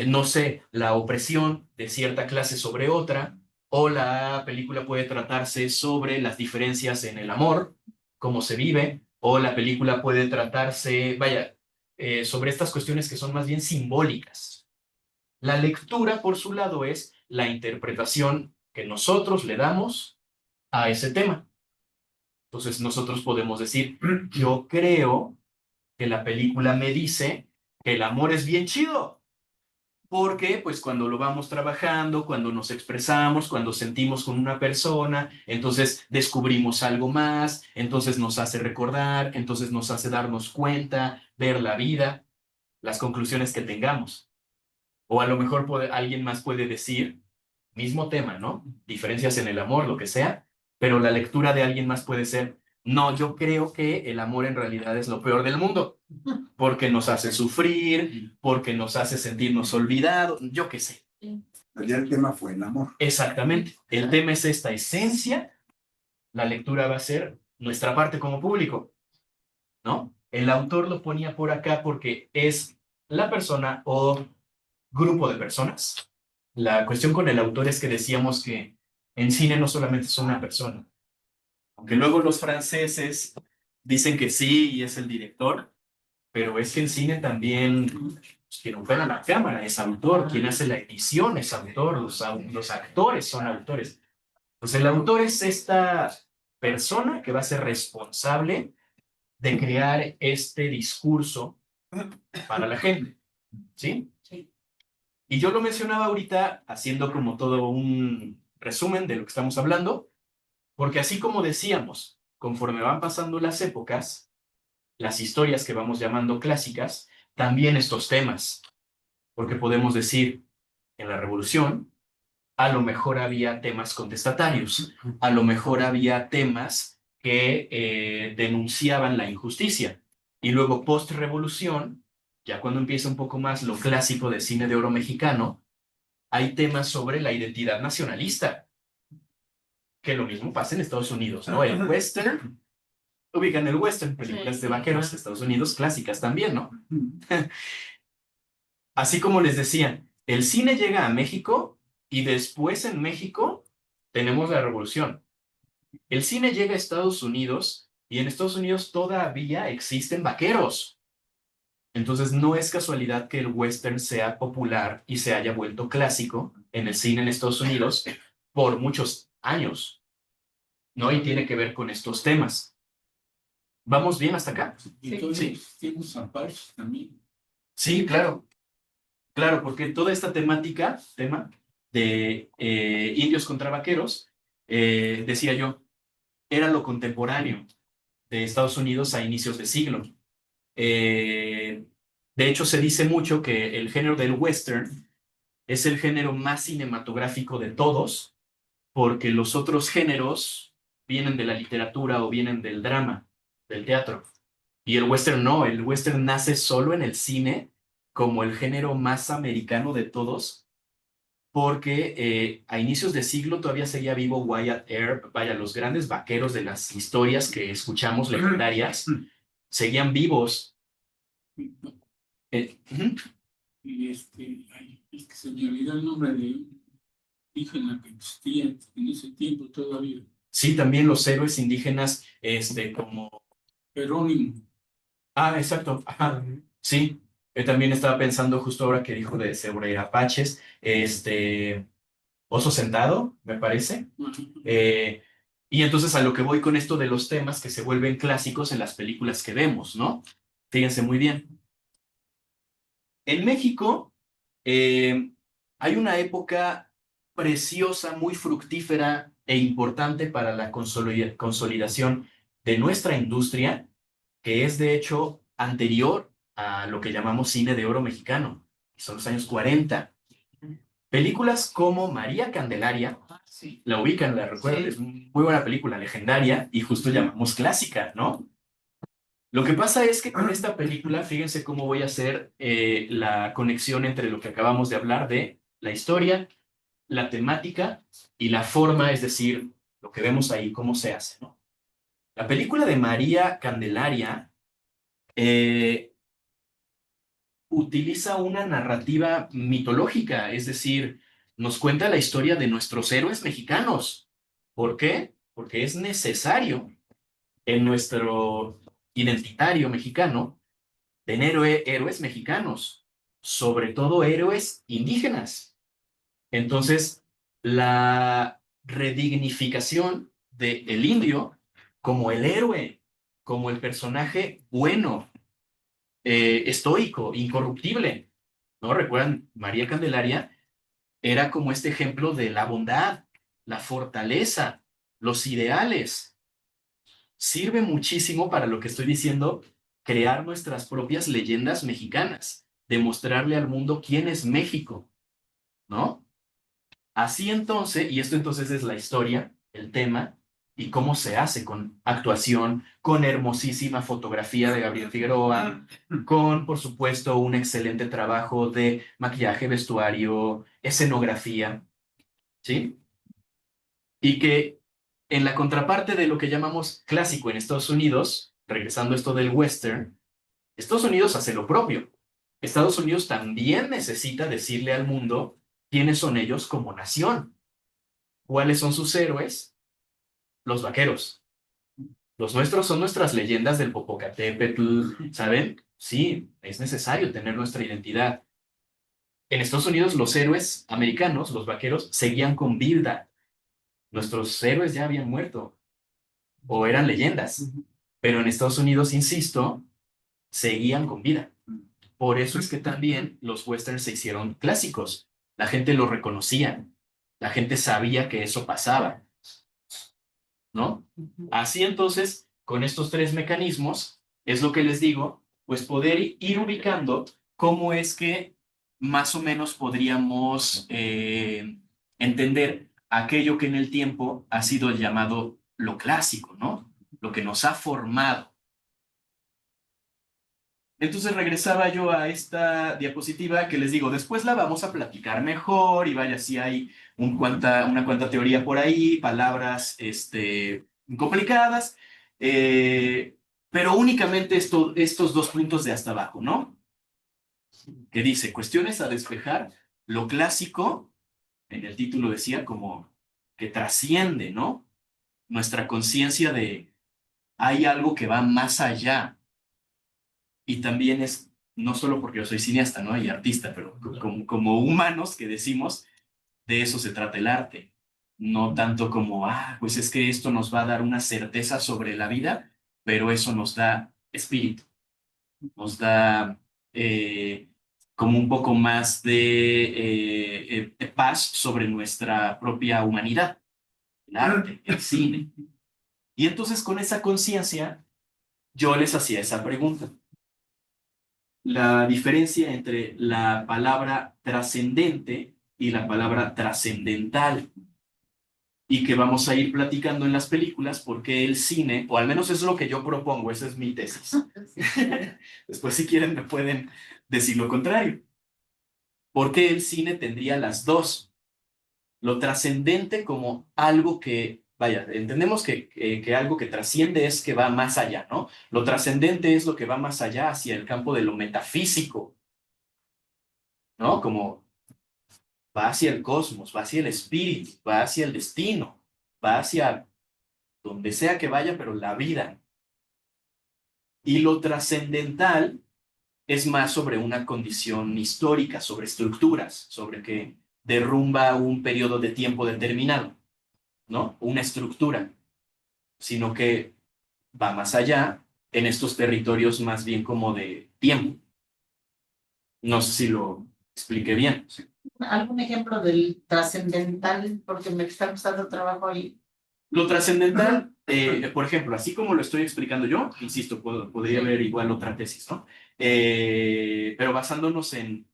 no sé, la opresión de cierta clase sobre otra, o la película puede tratarse sobre las diferencias en el amor, cómo se vive, o la película puede tratarse, vaya, sobre estas cuestiones que son más bien simbólicas. La lectura, por su lado, es la interpretación que nosotros le damos a ese tema. Entonces, nosotros podemos decir, yo creo que la película me dice que el amor es bien chido. Porque, pues, cuando lo vamos trabajando, cuando nos expresamos, cuando sentimos con una persona, entonces descubrimos algo más, entonces nos hace recordar, entonces nos hace darnos cuenta, ver la vida, las conclusiones que tengamos. O a lo mejor alguien más puede decir, mismo tema, ¿no? Diferencias en el amor, lo que sea, pero la lectura de alguien más puede ser, no, yo creo que el amor en realidad es lo peor del mundo, porque nos hace sufrir, porque nos hace sentirnos olvidados, yo qué sé. Ya el tema fue el amor. Exactamente. El tema es esta esencia, la lectura va a ser nuestra parte como público, ¿no? El autor lo ponía por acá porque es la persona o grupo de personas. La cuestión con el autor es que decíamos que en cine no solamente es una persona, aunque luego los franceses dicen que sí y es el director, pero es que en cine también quien opera la cámara es autor, quien hace la edición es autor, los actores son autores. Pues el autor es esta persona que va a ser responsable de crear este discurso para la gente, ¿sí? Sí. Y yo lo mencionaba ahorita haciendo como todo un resumen de lo que estamos hablando, porque así como decíamos, conforme van pasando las épocas, las historias que vamos llamando clásicas, también estos temas, porque podemos decir, en la Revolución, a lo mejor había temas contestatarios, a lo mejor había temas que denunciaban la injusticia, y luego post-revolución, ya cuando empieza un poco más lo clásico del cine de oro mexicano, hay temas sobre la identidad nacionalista, que lo mismo pasa en Estados Unidos, ¿no? El western, ubican el western, películas de vaqueros de Estados Unidos, clásicas también, ¿no? Así como les decía, el cine llega a México y después en México tenemos la revolución. El cine llega a Estados Unidos y en Estados Unidos todavía existen vaqueros. Entonces no es casualidad que el western sea popular y se haya vuelto clásico en el cine en Estados Unidos, por muchos años, ¿no? Y tiene que ver con estos temas. ¿Vamos bien hasta acá? Y entonces existimos apaches también. Sí, claro. Claro, porque toda esta tema de indios contra vaqueros, decía yo, era lo contemporáneo de Estados Unidos a inicios de siglo. De hecho, se dice mucho que el género del western es el género más cinematográfico de todos, porque los otros géneros vienen de la literatura o vienen del drama, del teatro. Y el western no, el western nace solo en el cine como el género más americano de todos, porque a inicios de siglo todavía seguía vivo Wyatt Earp, vaya, los grandes vaqueros de las historias que escuchamos legendarias, seguían vivos. Ujú. Y ay, es que se me olvidó el nombre de un indígena que existía en ese tiempo todavía. Sí, también los héroes indígenas, como... Jerónimo. Ah, exacto. Ajá. Sí, también estaba pensando justo ahora que dijo sobre apaches, Oso Sentado, me parece. Y entonces a lo que voy con esto de los temas que se vuelven clásicos en las películas que vemos, ¿no? Fíjense muy bien. En México hay una época preciosa, muy fructífera e importante para la consolidación de nuestra industria, que es de hecho anterior a lo que llamamos cine de oro mexicano, que son los años 40. Películas como María Candelaria, la ubican, la recuerdan, es muy buena película, legendaria, y justo llamamos clásica, ¿no? Lo que pasa es que con esta película, fíjense cómo voy a hacer la conexión entre lo que acabamos de hablar de la historia, la temática y la forma, es decir, lo que vemos ahí, cómo se hace, ¿no? La película de María Candelaria utiliza una narrativa mitológica, es decir, nos cuenta la historia de nuestros héroes mexicanos. ¿Por qué? Porque es necesario en nuestro identitario mexicano tener héroes mexicanos, sobre todo héroes indígenas. Entonces, la redignificación del indio como el héroe, como el personaje bueno, estoico, incorruptible, ¿no? ¿Recuerdan? María Candelaria era como este ejemplo de la bondad, la fortaleza, los ideales. Sirve muchísimo para lo que estoy diciendo, crear nuestras propias leyendas mexicanas, demostrarle al mundo quién es México, ¿no? Así entonces, y esto entonces es la historia, el tema, y cómo se hace con actuación, con hermosísima fotografía de Gabriel Figueroa, con, por supuesto, un excelente trabajo de maquillaje, vestuario, escenografía, ¿sí? Y que en la contraparte de lo que llamamos clásico en Estados Unidos, regresando a esto del western, Estados Unidos hace lo propio. Estados Unidos también necesita decirle al mundo quiénes son ellos como nación. ¿Cuáles son sus héroes? Los vaqueros. Los nuestros son nuestras leyendas del Popocatépetl, ¿saben? Sí, es necesario tener nuestra identidad. En Estados Unidos, los héroes americanos, los vaqueros, seguían con vida. Nuestros héroes ya habían muerto o eran leyendas. Pero en Estados Unidos, insisto, seguían con vida. Por eso es que también los westerns se hicieron clásicos. La gente los reconocía. La gente sabía que eso pasaba, ¿no? Así entonces, con estos tres mecanismos, es lo que les digo, pues poder ir ubicando cómo es que más o menos podríamos entender aquello que en el tiempo ha sido llamado lo clásico, ¿no? Lo que nos ha formado. Entonces regresaba yo a esta diapositiva que les digo, después la vamos a platicar mejor y vaya, si hay una cuanta teoría por ahí, palabras complicadas, pero únicamente estos dos puntos de hasta abajo, ¿no? Que dice, cuestiones a despejar, lo clásico, en el título decía como que trasciende, ¿no? Nuestra conciencia de hay algo que va más allá. Y también es, no solo porque yo soy cineasta, ¿no? Y artista, pero como humanos que decimos, de eso se trata el arte, no tanto como, pues es que esto nos va a dar una certeza sobre la vida, pero eso nos da espíritu, nos da como un poco más de paz sobre nuestra propia humanidad, el arte, el cine. Y entonces con esa conciencia, yo les hacía esa pregunta. La diferencia entre la palabra trascendente y la palabra trascendental. Y que vamos a ir platicando en las películas porque el cine, o al menos es lo que yo propongo, esa es mi tesis. Después si quieren me pueden decir lo contrario. Porque el cine tendría las dos. Lo trascendente como algo que, vaya, entendemos que algo que trasciende es que va más allá, ¿no? Lo trascendente es lo que va más allá hacia el campo de lo metafísico, ¿no? Como va hacia el cosmos, va hacia el espíritu, va hacia el destino, va hacia donde sea que vaya, pero la vida. Y lo trascendental es más sobre una condición histórica, sobre estructuras, sobre que derrumba un periodo de tiempo determinado, ¿no? Una estructura, sino que va más allá en estos territorios más bien como de tiempo. No sé si lo expliqué bien. ¿Algún ejemplo del trascendental? Porque me está costando trabajo ahí. Lo trascendental, por ejemplo, así como lo estoy explicando yo, insisto, podría haber igual otra tesis, ¿no? Pero basándonos en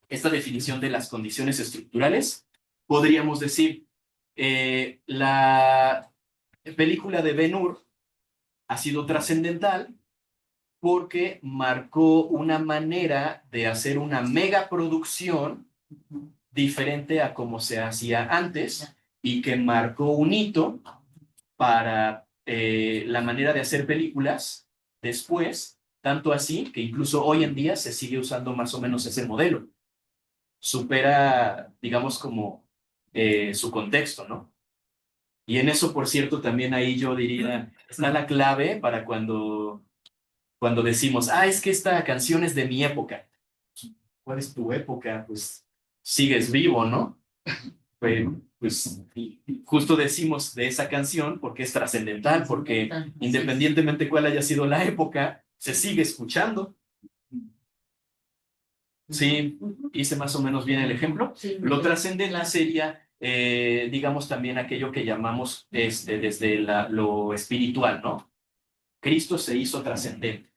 esta definición de las condiciones estructurales, podríamos decir, la película de Ben-Hur ha sido trascendental porque marcó una manera de hacer una megaproducción diferente a como se hacía antes y que marcó un hito para la manera de hacer películas después, tanto así que incluso hoy en día se sigue usando más o menos ese modelo. Supera, digamos, como su contexto, ¿no? Y en eso, por cierto, también ahí yo diría, está la clave para cuando decimos, es que esta canción es de mi época. ¿Cuál es tu época? Pues sigues vivo, ¿no? Pues justo decimos de esa canción porque es trascendental, porque independientemente cuál haya sido la época, se sigue escuchando. Sí, hice más o menos bien el ejemplo. Sí, Lo trascendental sería, digamos, también aquello que llamamos desde lo espiritual, ¿no? Cristo se hizo trascendente.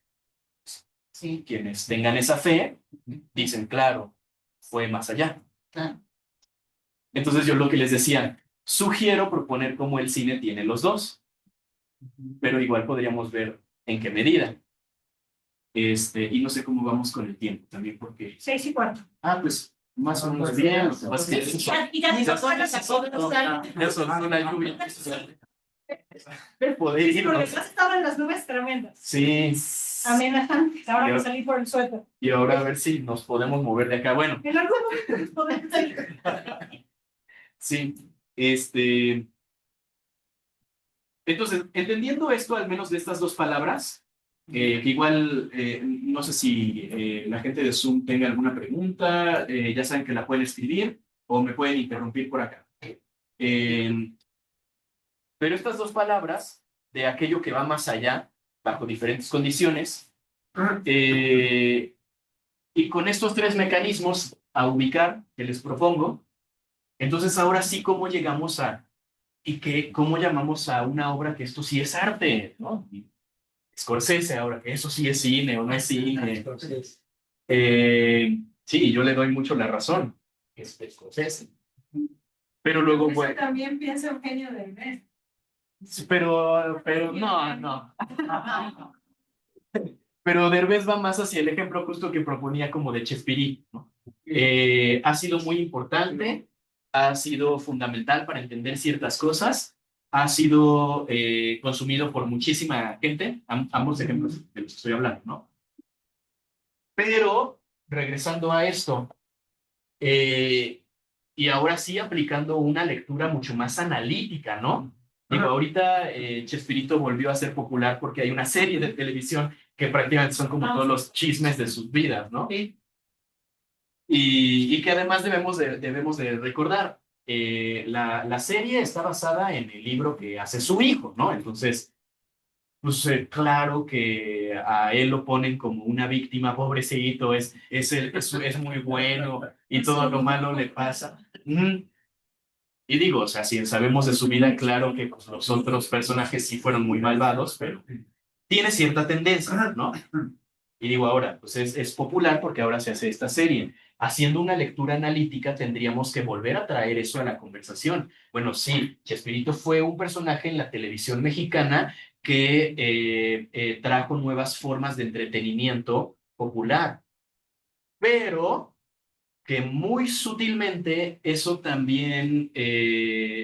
sí, Quienes tengan esa fe, dicen, claro, fue más allá. claro. Entonces yo lo que les decía, sugiero proponer cómo el cine tiene los dos, pero igual podríamos ver en qué medida. Y no sé cómo vamos con el tiempo también, porque... 6:15. Pues más o menos bien. Eso es una lluvia. Poder Sí, porque irnos. ya estaban las nubes tremendas. Sí. Amenazan. Ahora que salí por el suéter. Y ahora a ver si nos podemos mover de acá. Bueno. En algún momento nos podemos salir. Sí. Entonces, entendiendo esto, al menos de estas dos palabras, que igual no sé si la gente de Zoom tenga alguna pregunta, ya saben que la pueden escribir o me pueden interrumpir por acá. Pero estas dos palabras, de aquello que va más allá, bajo diferentes condiciones, y con estos tres mecanismos a ubicar que les propongo, entonces ahora sí, ¿cómo llegamos cómo llamamos a una obra que esto sí es arte, ¿no? Scorsese ahora, que eso sí es cine o no es cine. Sí, yo le doy mucho la razón, es Scorsese. Pero luego, Eso también piensa Eugenio Derbez. Pero no. Pero Derbez va más hacia el ejemplo justo que proponía como de Chespirito, ¿no? Ha sido muy importante, ha sido fundamental para entender ciertas cosas, ha sido consumido por muchísima gente, ambos ejemplos de los que estoy hablando, ¿no? Pero, regresando a esto, y ahora sí aplicando una lectura mucho más analítica, ¿no? Digo, ahorita Chespirito volvió a ser popular porque hay una serie de televisión que prácticamente son como todos los chismes de sus vidas, ¿no? Sí. Y que además debemos de recordar, la serie está basada en el libro que hace su hijo, ¿no? Entonces, pues claro que a él lo ponen como una víctima, pobrecito, es muy bueno y todo lo malo le pasa. Y digo, o sea, si sabemos de su vida, claro que pues, los otros personajes sí fueron muy malvados, pero tiene cierta tendencia, ¿no? Y digo ahora, pues es popular porque ahora se hace esta serie. Haciendo una lectura analítica tendríamos que volver a traer eso a la conversación. Bueno, sí, Chespirito fue un personaje en la televisión mexicana que trajo nuevas formas de entretenimiento popular, pero que muy sutilmente eso también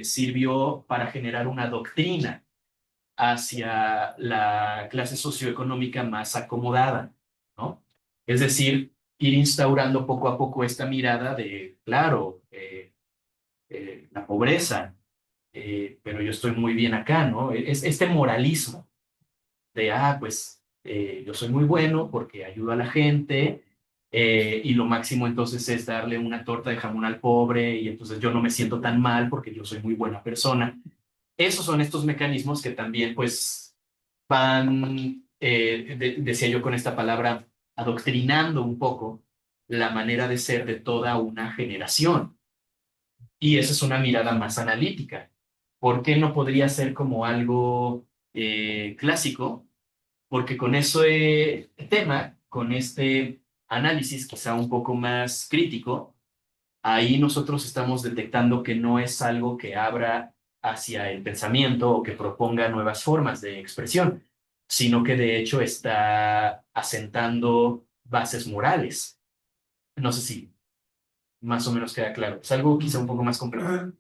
sirvió para generar una doctrina hacia la clase socioeconómica más acomodada, ¿no? Es decir, ir instaurando poco a poco esta mirada de, claro, la pobreza, pero yo estoy muy bien acá, ¿no? Es este moralismo de, pues, yo soy muy bueno porque ayudo a la gente, y lo máximo entonces es darle una torta de jamón al pobre y entonces yo no me siento tan mal porque yo soy muy buena persona. Esos son estos mecanismos que también, pues, van, decía yo con esta palabra, adoctrinando un poco la manera de ser de toda una generación. Y esa es una mirada más analítica. ¿Por qué no podría ser como algo clásico? Porque con ese tema, con este análisis quizá un poco más crítico, ahí nosotros estamos detectando que no es algo que abra hacia el pensamiento o que proponga nuevas formas de expresión, sino que de hecho está asentando bases morales. No sé si más o menos queda claro. Es algo quizá un poco más complejo.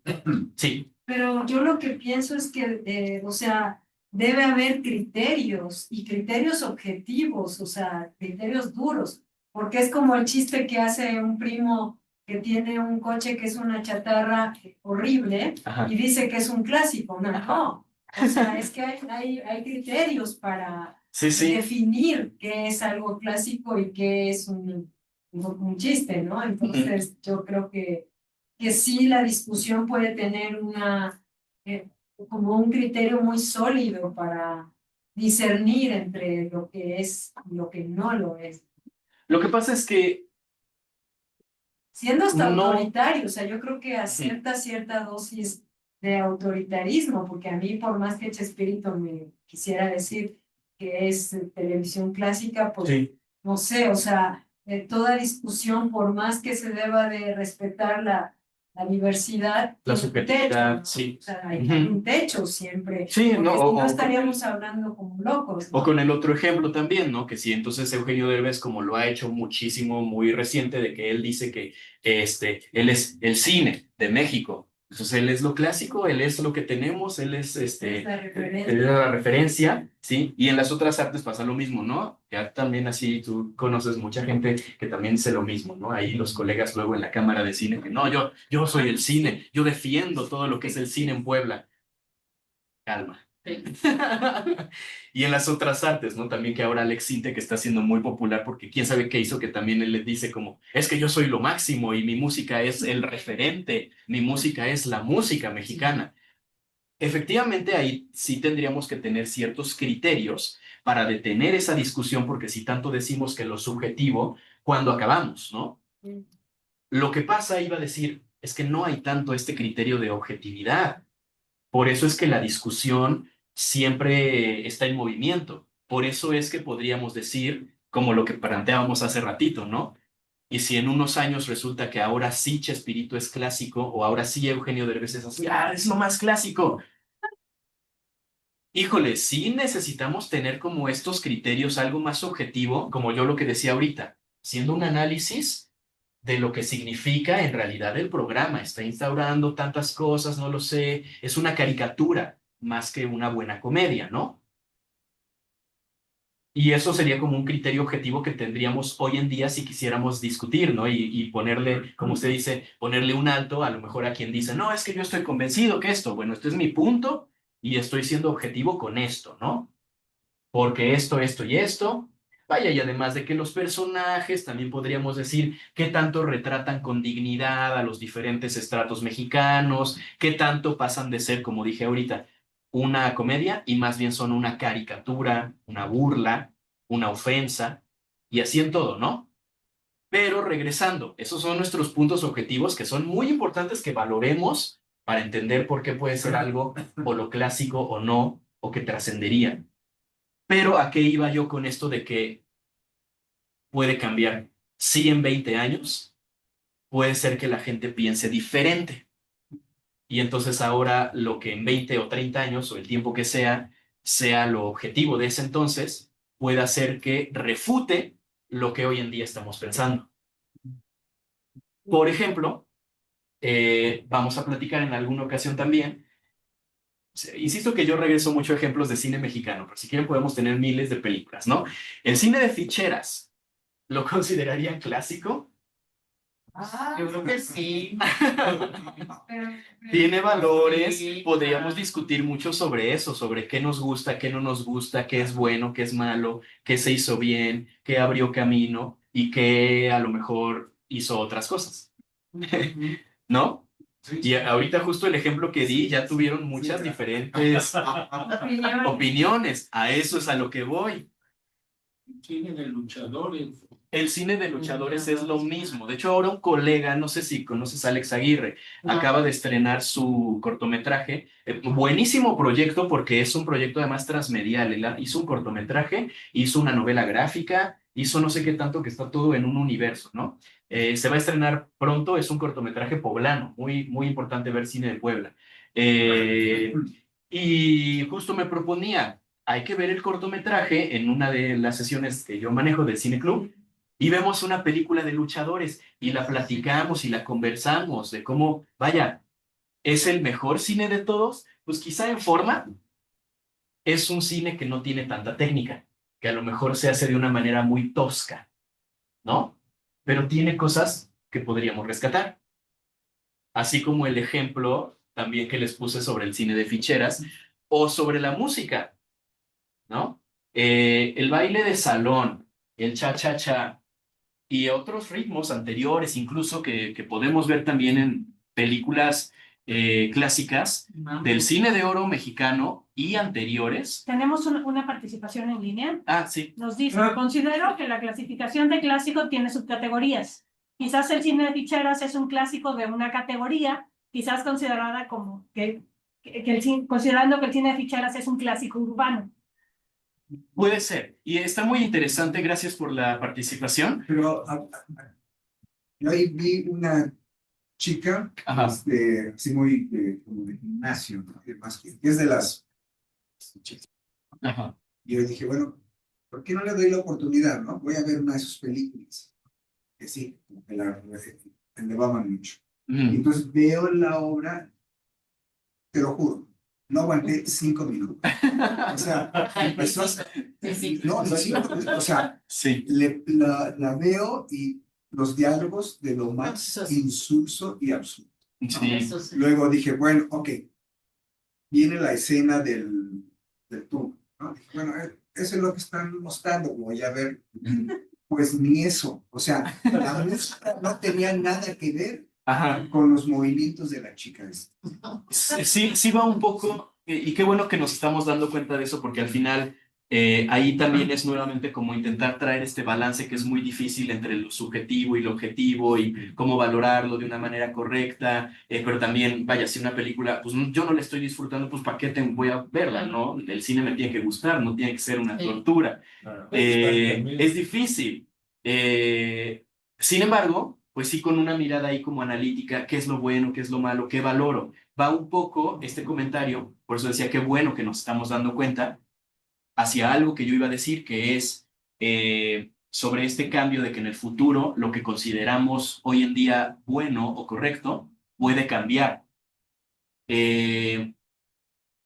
Sí. Pero yo lo que pienso es que, o sea, debe haber criterios y criterios objetivos, o sea, criterios duros, porque es como el chiste que hace un primo que tiene un coche que es una chatarra horrible. Ajá. Y dice que es un clásico. No, no. O sea, es que hay criterios para definir qué es algo clásico y qué es un chiste, ¿no? Entonces, yo creo que sí la discusión puede tener como un criterio muy sólido para discernir entre lo que es y lo que no lo es. Lo que pasa es que siendo hasta autoritario, o sea, yo creo que acepta cierta dosis de autoritarismo, porque a mí, por más que Chespirito me quisiera decir que es televisión clásica, pues no sé, o sea, toda discusión, por más que se deba de respetar la diversidad, la subjetividad, techo, ¿no? O sea, hay un techo siempre. Sí, no, si no estaríamos hablando como locos, ¿no? O con el otro ejemplo también, ¿no? Que si entonces Eugenio Derbez, como lo ha hecho muchísimo, muy reciente, de que él dice que él es el cine de México. Entonces él es lo clásico, él es lo que tenemos, él es la referencia, ¿sí? Y en las otras artes pasa lo mismo, ¿no? Ya también así tú conoces mucha gente que también dice lo mismo, ¿no? Ahí los colegas luego en la cámara de cine, que no, yo soy el cine, yo defiendo todo lo que es el cine en Puebla. Calma. Y en las otras artes, ¿no? También que ahora Alex Sinte, que está siendo muy popular porque quién sabe qué hizo, que también él le dice como, es que yo soy lo máximo y mi música es el referente, mi música es la música mexicana. Efectivamente, ahí sí tendríamos que tener ciertos criterios para detener esa discusión, porque si tanto decimos que lo subjetivo, ¿cuándo acabamos, no? Lo que pasa, iba a decir, es que no hay tanto este criterio de objetividad. Por eso es que la discusión siempre está en movimiento. Por eso es que podríamos decir, como lo que planteábamos hace ratito, ¿no? Y si en unos años resulta que ahora sí Chespirito es clásico, o ahora sí Eugenio Derbez es así, es lo más clásico. Híjole, sí necesitamos tener como estos criterios, algo más objetivo, como yo lo que decía ahorita, siendo un análisis de lo que significa en realidad el programa. Está instaurando tantas cosas, no lo sé, es una caricatura más que una buena comedia, ¿no? Y eso sería como un criterio objetivo que tendríamos hoy en día si quisiéramos discutir, ¿no? Y ponerle, como usted dice, ponerle un alto a lo mejor a quien dice, no, es que yo estoy convencido que esto, bueno, este es mi punto y estoy siendo objetivo con esto, ¿no? Porque esto y esto, Vaya, y además de que los personajes, también podríamos decir qué tanto retratan con dignidad a los diferentes estratos mexicanos, qué tanto pasan de ser, como dije ahorita, una comedia y más bien son una caricatura, una burla, una ofensa, y así en todo, ¿no? Pero regresando, esos son nuestros puntos objetivos que son muy importantes que valoremos para entender por qué puede ser algo o lo clásico o no, o que trascendería. Pero ¿a qué iba yo con esto de que puede cambiar? Sí, en 20 años puede ser que la gente piense diferente. Y entonces ahora lo que en 20 o 30 años, o el tiempo que sea lo objetivo de ese entonces, puede hacer que refute lo que hoy en día estamos pensando. Por ejemplo, vamos a platicar en alguna ocasión también. Insisto que yo regreso mucho a ejemplos de cine mexicano, pero si quieren podemos tener miles de películas, ¿no? El cine de ficheras, ¿lo considerarían clásico? Yo creo que sí. Tiene valores, Sí, podríamos claro. discutir mucho sobre eso, sobre qué nos gusta, qué no nos gusta, qué es bueno, qué es malo, qué se hizo bien, qué abrió camino y qué a lo mejor hizo otras cosas, ¿no? Y ahorita justo el ejemplo que di, ya tuvieron muchas diferentes opiniones. A eso es a lo que voy. Cine de luchadores. El cine de luchadores es lo mismo. De hecho, ahora un colega, no sé si conoces a Alex Aguirre, acaba de estrenar su cortometraje. Buenísimo proyecto porque es un proyecto además transmedial. Él hizo un cortometraje, hizo una novela gráfica, hizo no sé qué tanto que está todo en un universo, ¿no? Se va a estrenar pronto, es un cortometraje poblano, muy, muy importante ver cine de Puebla. Y justo me proponía, hay que ver el cortometraje en una de las sesiones que yo manejo del Cine Club y vemos una película de luchadores y la platicamos y la conversamos de cómo, vaya, es el mejor cine de todos, pues quizá en forma es un cine que no tiene tanta técnica, que a lo mejor se hace de una manera muy tosca, ¿no? Pero tiene cosas que podríamos rescatar. Así como el ejemplo también que les puse sobre el cine de ficheras o sobre la música, ¿no? El baile de salón, el cha-cha-cha, y otros ritmos anteriores, incluso que podemos ver también en películas clásicas del cine de oro mexicano y anteriores. Tenemos una participación en línea. Ah, sí. Nos dice, considero que la clasificación de clásico tiene subcategorías. Quizás el cine de ficheras es un clásico de una categoría, quizás considerada como considerando que el cine de ficheras es un clásico urbano. Puede ser. Y está muy interesante. Gracias por la participación. Pero yo ahí vi una chica, Ajá. así muy como de gimnasio, ¿no? Además, que es de las chicas. Ajá. Y yo dije, bueno, ¿por qué no le doy la oportunidad, no? Voy a ver una de sus películas, que sí, como que la elevaban mucho. Y entonces veo la obra, te lo juro, no aguanté 5 minutos. O sea, empezó a... No, o sea, Sí. la veo y los diálogos de lo más insulso y absurdo. Sí. Luego dije, bueno, ok, viene la escena del túnel, ¿no? Dije, bueno, eso es lo que están mostrando, voy a ver. Pues ni eso, o sea, la música no tenía nada que ver Ajá. con los movimientos de la chica. Sí va un poco, y qué bueno que nos estamos dando cuenta de eso, porque al final ahí también es nuevamente como intentar traer este balance que es muy difícil entre lo subjetivo y lo objetivo y cómo valorarlo de una manera correcta, pero también, vaya, si una película, pues yo no la estoy disfrutando, pues ¿para qué voy a verla, no? El cine me tiene que gustar, no tiene que ser una tortura. Es difícil. Sin embargo, pues sí con una mirada ahí como analítica, qué es lo bueno, qué es lo malo, qué valoro. Va un poco este comentario, por eso decía qué bueno que nos estamos dando cuenta, hacia algo que yo iba a decir, que es sobre este cambio de que en el futuro lo que consideramos hoy en día bueno o correcto puede cambiar.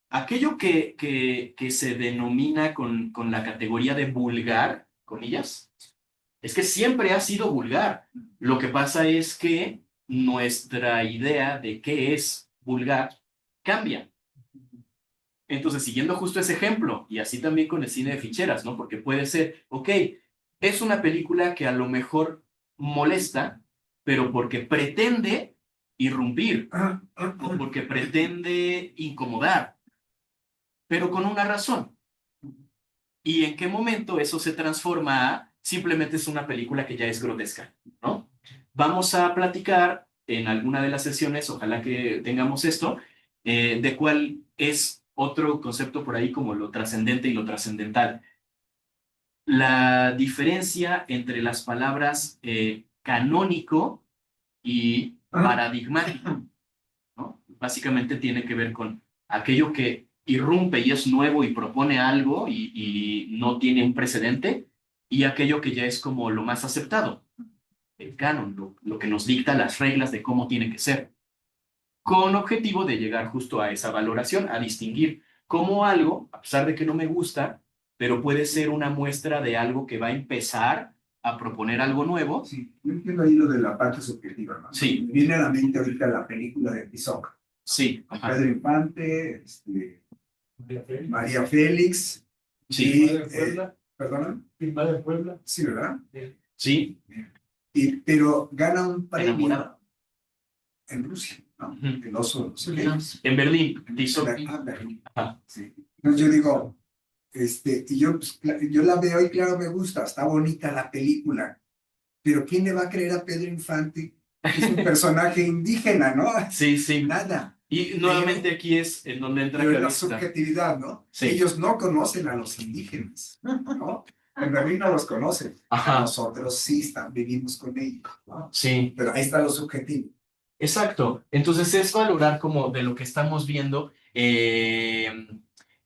Aquello que se denomina con la categoría de vulgar, comillas, es que siempre ha sido vulgar. Lo que pasa es que nuestra idea de qué es vulgar cambia. Entonces, siguiendo justo ese ejemplo, y así también con el cine de ficheras, ¿no? Porque puede ser, ok, es una película que a lo mejor molesta, pero porque pretende irrumpir o porque pretende incomodar, pero con una razón. ¿Y en qué momento eso se transforma a simplemente es una película que ya es grotesca, ¿no? Vamos a platicar en alguna de las sesiones, ojalá que tengamos esto, de cuál es otro concepto por ahí como lo trascendente y lo trascendental. La diferencia entre las palabras canónico y paradigmático, ¿no? Básicamente tiene que ver con aquello que irrumpe y es nuevo y propone algo y no tiene un precedente, y aquello que ya es como lo más aceptado, el canon, lo que nos dicta las reglas de cómo tiene que ser, con objetivo de llegar justo a esa valoración, a distinguir cómo algo, a pesar de que no me gusta, pero puede ser una muestra de algo que va a empezar a proponer algo nuevo. Sí, yo entiendo ahí lo de la parte subjetiva, ¿no? Sí. Me viene a la mente ahorita la película de Tizoc. Sí. Ajá. Pedro Infante, María Félix. Sí. Y, ¿perdona? ¿Filmada en Puebla? Sí, ¿verdad? Sí. Pero gana un premio Enamorada. en Rusia, ¿no? Ujú. El oso, no sé qué. En Berlín. Tizoc. Berlín. Ajá. Sí. Entonces yo digo, y yo, pues, yo la veo y claro, me gusta, está bonita la película, pero ¿quién le va a creer a Pedro Infante? Es un personaje indígena, ¿no? Sí, sí. Nada. Y nuevamente aquí es en donde entra Pero la Calista. subjetividad, ¿no? Sí. Ellos no conocen a los indígenas, ¿no? En Berlín no los conocen. Ajá. Nosotros sí vivimos con ellos, ¿no? Sí. Pero ahí está lo subjetivo. Exacto. Entonces es valorar como de lo que estamos viendo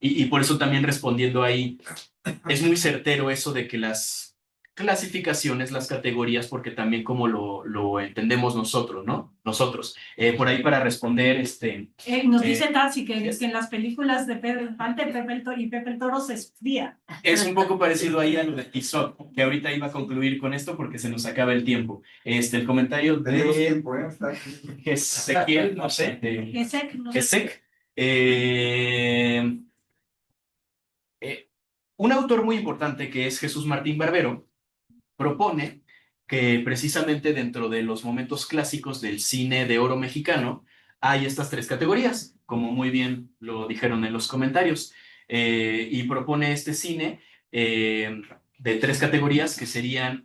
y por eso también respondiendo ahí, es muy certero eso de que las clasificaciones, las categorías, porque también como lo entendemos nosotros, ¿no? Nosotros. Por ahí para responder, Nos dice Tassi que en las películas de Pedro Infante y Pepe el Toro se espía. es un poco parecido ahí a lo de Tizoc, que ahorita iba a concluir con esto porque se nos acaba el tiempo. El comentario Tenemos de tiempo, ¿eh? Ezequiel, no sé, de Gesek, no sé. Gesek. Un autor muy importante que es Jesús Martín Barbero propone que precisamente dentro de los momentos clásicos del cine de oro mexicano hay estas tres categorías, como muy bien lo dijeron en los comentarios, y propone este cine de tres categorías que serían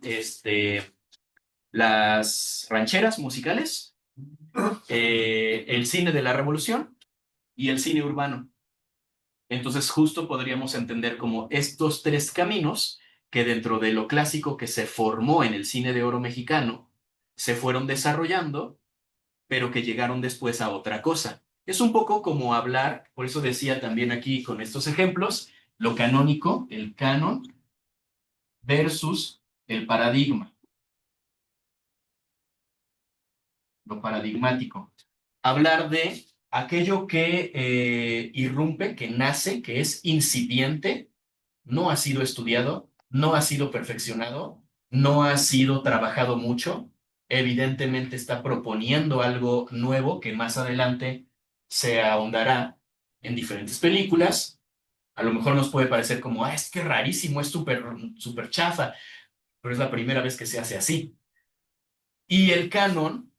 las rancheras musicales, el cine de la revolución y el cine urbano. Entonces justo podríamos entender como estos tres caminos que dentro de lo clásico que se formó en el cine de oro mexicano se fueron desarrollando, pero que llegaron después a otra cosa. Es un poco como hablar, por eso decía también aquí con estos ejemplos, lo canónico, el canon, versus el paradigma, lo paradigmático. Hablar de aquello que irrumpe, que nace, que es incipiente, no ha sido estudiado, no ha sido perfeccionado, no ha sido trabajado mucho. Evidentemente está proponiendo algo nuevo que más adelante se ahondará en diferentes películas. A lo mejor nos puede parecer como, es que rarísimo, es súper chafa, pero es la primera vez que se hace así. Y el canon,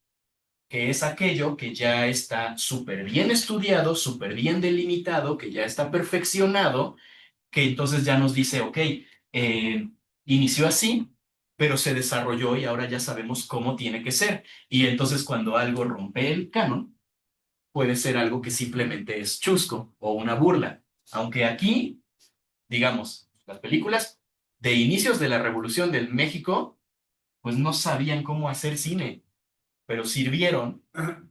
que es aquello que ya está súper bien estudiado, súper bien delimitado, que ya está perfeccionado, que entonces ya nos dice, ok, inició así, pero se desarrolló y ahora ya sabemos cómo tiene que ser. Y entonces cuando algo rompe el canon, puede ser algo que simplemente es chusco o una burla. Aunque aquí, digamos, las películas de inicios de la Revolución del México, pues no sabían cómo hacer cine, pero sirvieron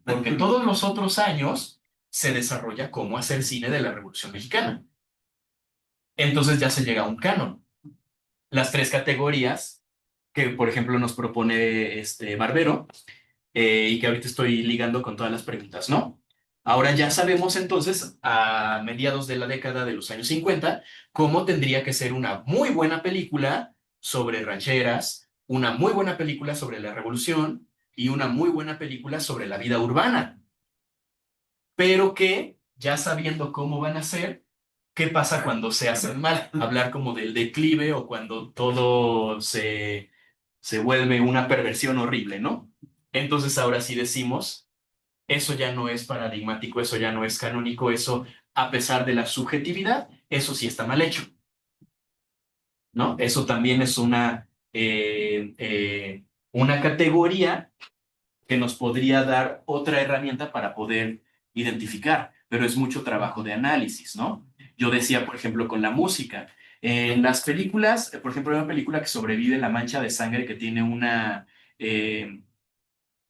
porque todos los otros años se desarrolla cómo hacer cine de la Revolución Mexicana. Entonces ya se llega a un canon. Las tres categorías que, por ejemplo, nos propone Barbero y que ahorita estoy ligando con todas las preguntas, ¿no? Ahora ya sabemos entonces, a mediados de la década de los años 50, cómo tendría que ser una muy buena película sobre rancheras, una muy buena película sobre la revolución y una muy buena película sobre la vida urbana. Pero que, ya sabiendo cómo van a ser, ¿qué pasa cuando se hacen mal? Hablar como del declive o cuando todo se vuelve una perversión horrible, ¿no? Entonces ahora sí decimos, eso ya no es paradigmático, eso ya no es canónico, eso, a pesar de la subjetividad, eso sí está mal hecho, ¿no? Eso también es una categoría que nos podría dar otra herramienta para poder identificar, pero es mucho trabajo de análisis, ¿no? Yo decía, por ejemplo, con la música, en las películas, por ejemplo, hay una película que sobrevive la mancha de sangre que tiene eh,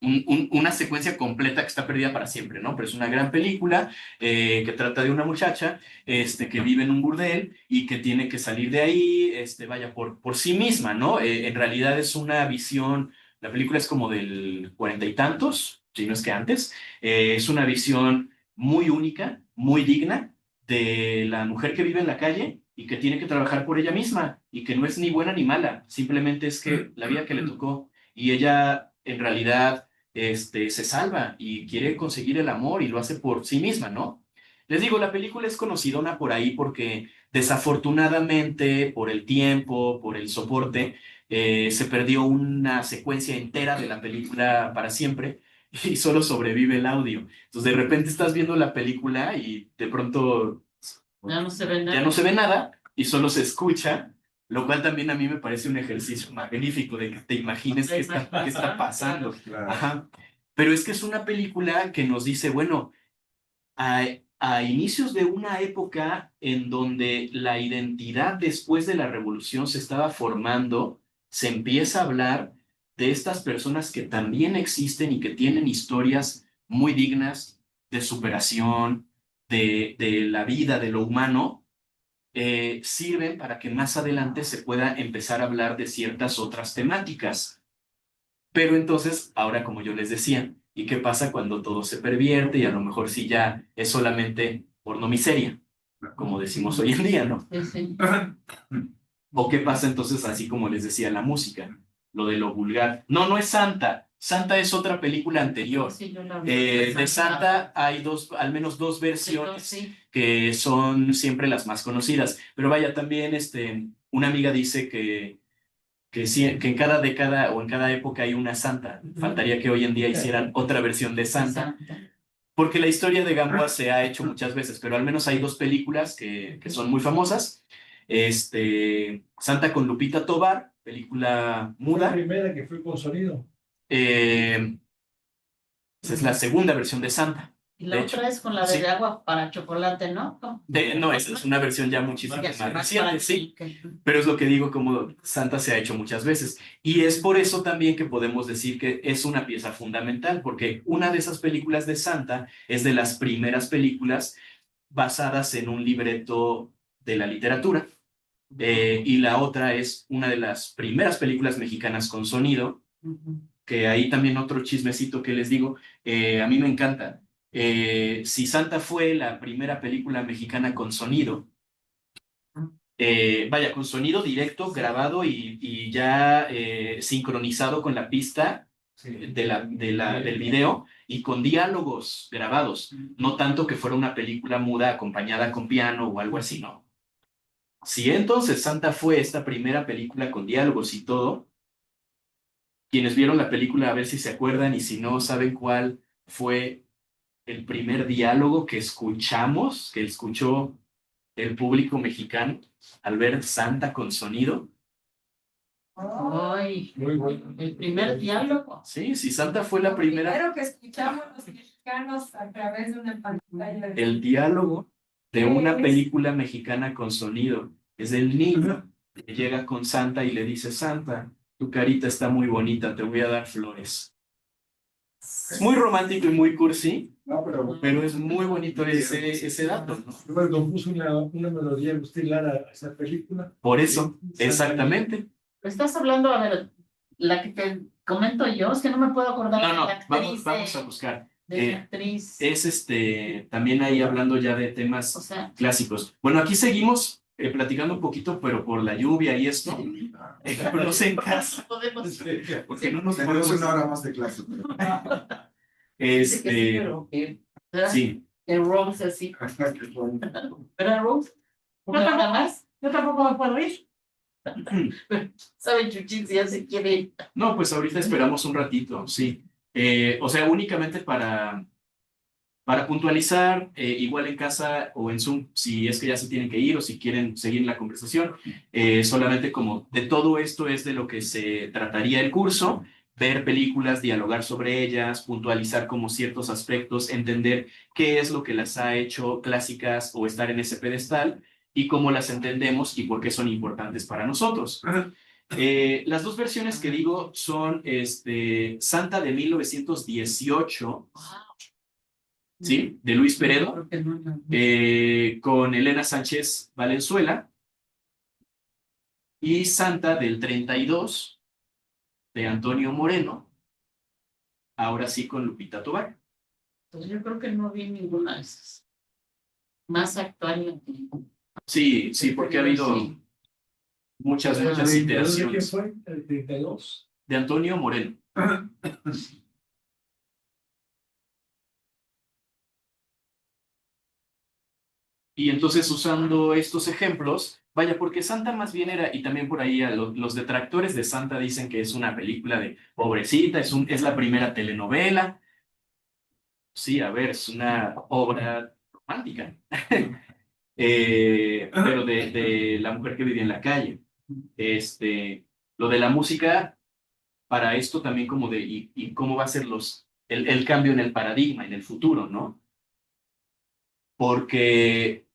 una secuencia completa que está perdida para siempre, ¿no? Pero es una gran película que trata de una muchacha que vive en un burdel y que tiene que salir de ahí, vaya, por sí misma, ¿no? En realidad es una visión, la película es como del 40 y tantos, si no es que antes, es una visión muy única, muy digna de la mujer que vive en la calle y que tiene que trabajar por ella misma y que no es ni buena ni mala, simplemente es que la vida que le tocó y ella en realidad se salva y quiere conseguir el amor y lo hace por sí misma, ¿no? Les digo, la película es conocidona por ahí porque desafortunadamente por el tiempo, por el soporte, se perdió una secuencia entera de la película para siempre y solo sobrevive el audio. Entonces de repente estás viendo la película y de pronto Ya no se ve nada. ya no se ve nada y solo se escucha, lo cual también a mí me parece un ejercicio magnífico de que te imagines qué está pasando. Ajá. Pero es que es una película que nos dice, bueno, a inicios de una época en donde la identidad después de la revolución se estaba formando, se empieza a hablar de estas personas que también existen y que tienen historias muy dignas de superación, de la vida, de lo humano, sirven para que más adelante se pueda empezar a hablar de ciertas otras temáticas. Pero entonces, ahora como yo les decía, ¿y qué pasa cuando todo se pervierte y a lo mejor sí ya es solamente porno miseria, como decimos hoy en día, ¿no? Sí, sí. ¿O qué pasa entonces, así como les decía, la música, lo de lo vulgar? No, no es Santa. Santa es otra película anterior. Sí, yo la vi. De Santa hay al menos dos versiones Sí. que son siempre las más conocidas. Pero vaya, también una amiga dice que en cada década o en cada época hay una Santa. Faltaría que hoy en día hicieran otra versión de Santa. Porque la historia de Gamboa se ha hecho muchas veces, pero al menos hay dos películas que son muy famosas. Santa con Lupita Tovar, película muda. La primera que fue con sonido. Esa es la segunda versión de Santa. Y la otra es con la de agua para chocolate, ¿no? No, esa es una versión ya muchísimo más reciente, sí. Okay. Pero es lo que digo, como Santa se ha hecho muchas veces. Y es por eso también que podemos decir que es una pieza fundamental, porque una de esas películas de Santa es de las primeras películas basadas en un libreto de la literatura. Y la otra es una de las primeras películas mexicanas con sonido, que ahí también otro chismecito que les digo, a mí me encanta. Si Santa fue la primera película mexicana con sonido, vaya, con sonido directo, grabado y ya sincronizado con la pista del video y con diálogos grabados, no tanto que fuera una película muda acompañada con piano o algo así, no. Si entonces Santa fue esta primera película con diálogos y todo, quienes vieron la película a ver si se acuerdan y si no saben cuál fue el primer diálogo que escuchamos, que escuchó el público mexicano al ver Santa con sonido. Ay, Muy bueno. el primer diálogo. Sí, Santa fue la primera. Primero que escuchamos los mexicanos a través de una pantalla. El diálogo de una película mexicana con sonido es el niño que llega con Santa y le dice, Santa, tu carita está muy bonita, te voy a dar flores. Es muy romántico y muy cursi, No, pero es muy bonito ese dato, ¿no? Bueno, compuso una melodía Agustín Lara a esa película. Por eso, exactamente. Estás hablando, a ver, la que te comento yo, es que no me puedo acordar No, de la actriz. vamos a buscar. De la actriz. Es también ahí hablando ya de temas O sea, clásicos. Bueno, aquí seguimos platicando un poquito, pero por la lluvia y esto, no sé en casa, podemos. porque no nos Tenemos podemos... una hora más de clase. Dice que sí, pero que, ¿verdad? Sí, En Rose así. ¿Verdad, Rose? ¿Nada más? Yo tampoco me puedo ir. ¿Sabe Chuchín si ya se quiere ir? No, pues ahorita esperamos un ratito, sí. O sea, únicamente para puntualizar, igual en casa o en Zoom, si es que ya se tienen que ir o si quieren seguir la conversación, solamente como de todo esto es de lo que se trataría el curso, ver películas, dialogar sobre ellas, puntualizar como ciertos aspectos, entender qué es lo que las ha hecho clásicas o estar en ese pedestal y cómo las entendemos y por qué son importantes para nosotros. Las dos versiones que digo son Santa de 1918, ¿sí? De Luis Peredo, con Elena Sánchez Valenzuela, y Santa del 32, de Antonio Moreno, ahora sí con Lupita Tobar. Pues yo creo que no vi ninguna de esas. Más actual. Sí, sí, porque ha habido muchas ¿De iteraciones. quién fue? ¿El 32? De Antonio Moreno. Y entonces usando estos ejemplos, vaya, porque Santa más bien era, y también por ahí los detractores de Santa dicen que es una película de pobrecita, es la primera telenovela. Sí, a ver, es una obra romántica, pero de la mujer que vivía en la calle. Lo de la música, para esto también como de, y cómo va a ser el cambio en el paradigma, en el futuro, ¿no? Porque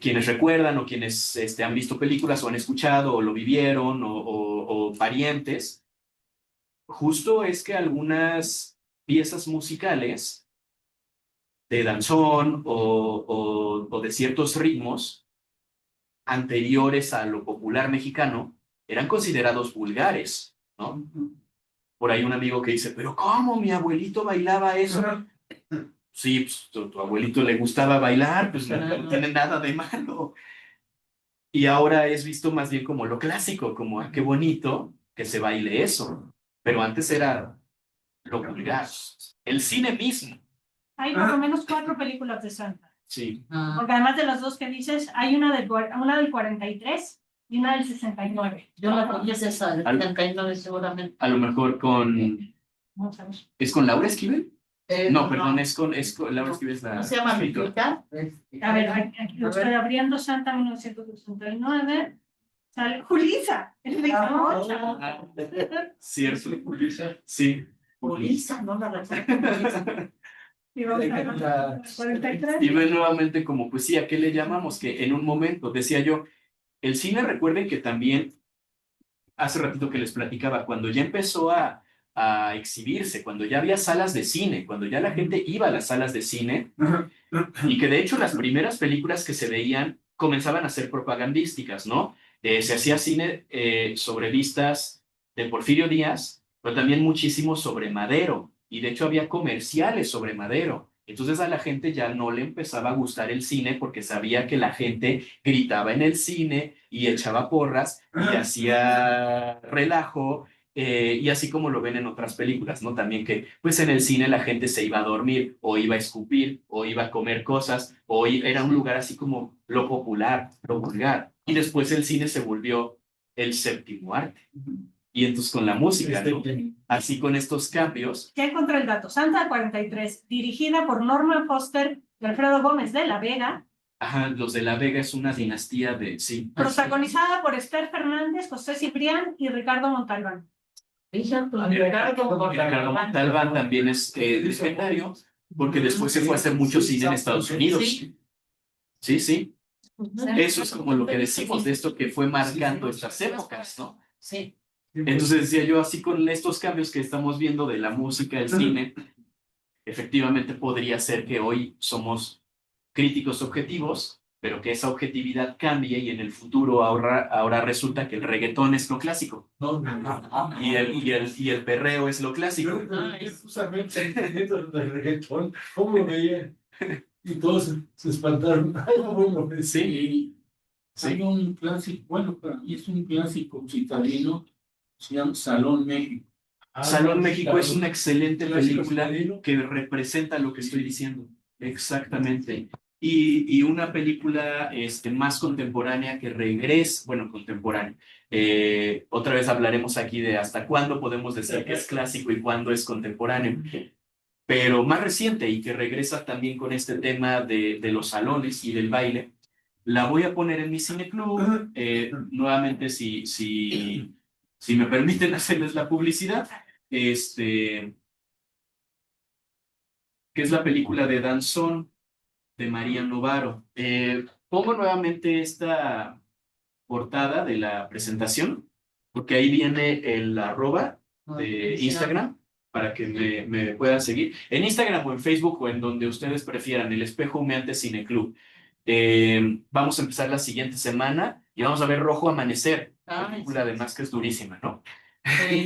quienes recuerdan o quienes han visto películas o han escuchado o lo vivieron o parientes, justo es que algunas piezas musicales de danzón o de ciertos ritmos anteriores a lo popular mexicano eran considerados vulgares, ¿no? Por ahí un amigo que dice, pero ¿cómo mi abuelito bailaba eso? Sí, pues, tu abuelito le gustaba bailar, pues no tiene nada de malo. Y ahora es visto más bien como lo clásico, como qué bonito que se baile eso. Pero antes era lo vulgar. El cine mismo. Hay por lo menos 4 películas de Santa. Sí. Porque además de las dos que dices, hay una del 43 y una del 69. Yo la cogí esa, el 39 seguramente. A lo mejor con... Vamos a ver. ¿Es con Laura Esquivel? No, perdón, no. es con Laura Esquivel es la... ¿Cómo se llama? escritora. A ver, aquí lo estoy abriendo, Santa 1969. Sale Julissa, el de Ah, cierto. Sí. Julissa, no la recuerdo. Y vamos a ver, 43. Y ven nuevamente como, pues sí, ¿a qué le llamamos? Que en un momento, decía yo, el cine, recuerden que también, hace ratito que les platicaba, cuando ya empezó a exhibirse, cuando ya había salas de cine, cuando ya la gente iba a las salas de cine, y que de hecho las primeras películas que se veían comenzaban a ser propagandísticas, ¿no? Se hacía cine sobre vistas de Porfirio Díaz, pero también muchísimo sobre Madero, y de hecho había comerciales sobre Madero. Entonces a la gente ya no le empezaba a gustar el cine porque sabía que la gente gritaba en el cine y echaba porras y hacía relajo, y así como lo ven en otras películas, ¿no? También que pues en el cine la gente se iba a dormir o iba a escupir o iba a comer cosas o era un lugar así como lo popular, lo vulgar. Y después el cine se volvió el séptimo arte. Y entonces con la música, ¿no? Así con estos cambios. Ya encontré el dato. Santa 43, dirigida por Norman Foster y Alfredo Gómez de la Vega. Ajá, los de La Vega es una dinastía de... Sí. Protagonizada por Esther Fernández, José Ciprián y Ricardo Montalbán. Ricardo Montalbán también es legendario porque después se fue a hacer mucho cine en Estados Unidos. Sí, sí. Eso es como lo que decimos de esto que fue marcando estas épocas, ¿no? Sí. Entonces decía yo, así con estos cambios que estamos viendo de la música, el cine, efectivamente podría ser que hoy somos críticos objetivos, pero que esa objetividad cambie y en el futuro ahora resulta que el reggaetón es lo clásico. Y el perreo es lo clásico. Justamente entendiendo el reggaetón, ¿cómo lo veían? Y todos se espantaron. Sí. Hay un clásico, bueno, para mí es un clásico citadino, se llama Salón México. Salón México es una excelente película que representa lo que estoy diciendo. Exactamente. y una película más contemporánea que regresa, bueno, contemporánea. Otra vez hablaremos aquí de hasta cuándo podemos decir que es clásico y cuándo es contemporáneo, pero más reciente y que regresa también con este tema de los salones y del baile. La voy a poner en mi cineclub, nuevamente si me permiten hacerles la publicidad, que es la película de Danzón, de María Novaro. Pongo nuevamente esta portada de la presentación, porque ahí viene el @, de Instagram, para que me puedan seguir. En Instagram o en Facebook o en donde ustedes prefieran, El Espejo Humeante Cineclub. Vamos a empezar la siguiente semana y vamos a ver Rojo Amanecer, película además que es durísima, ¿no?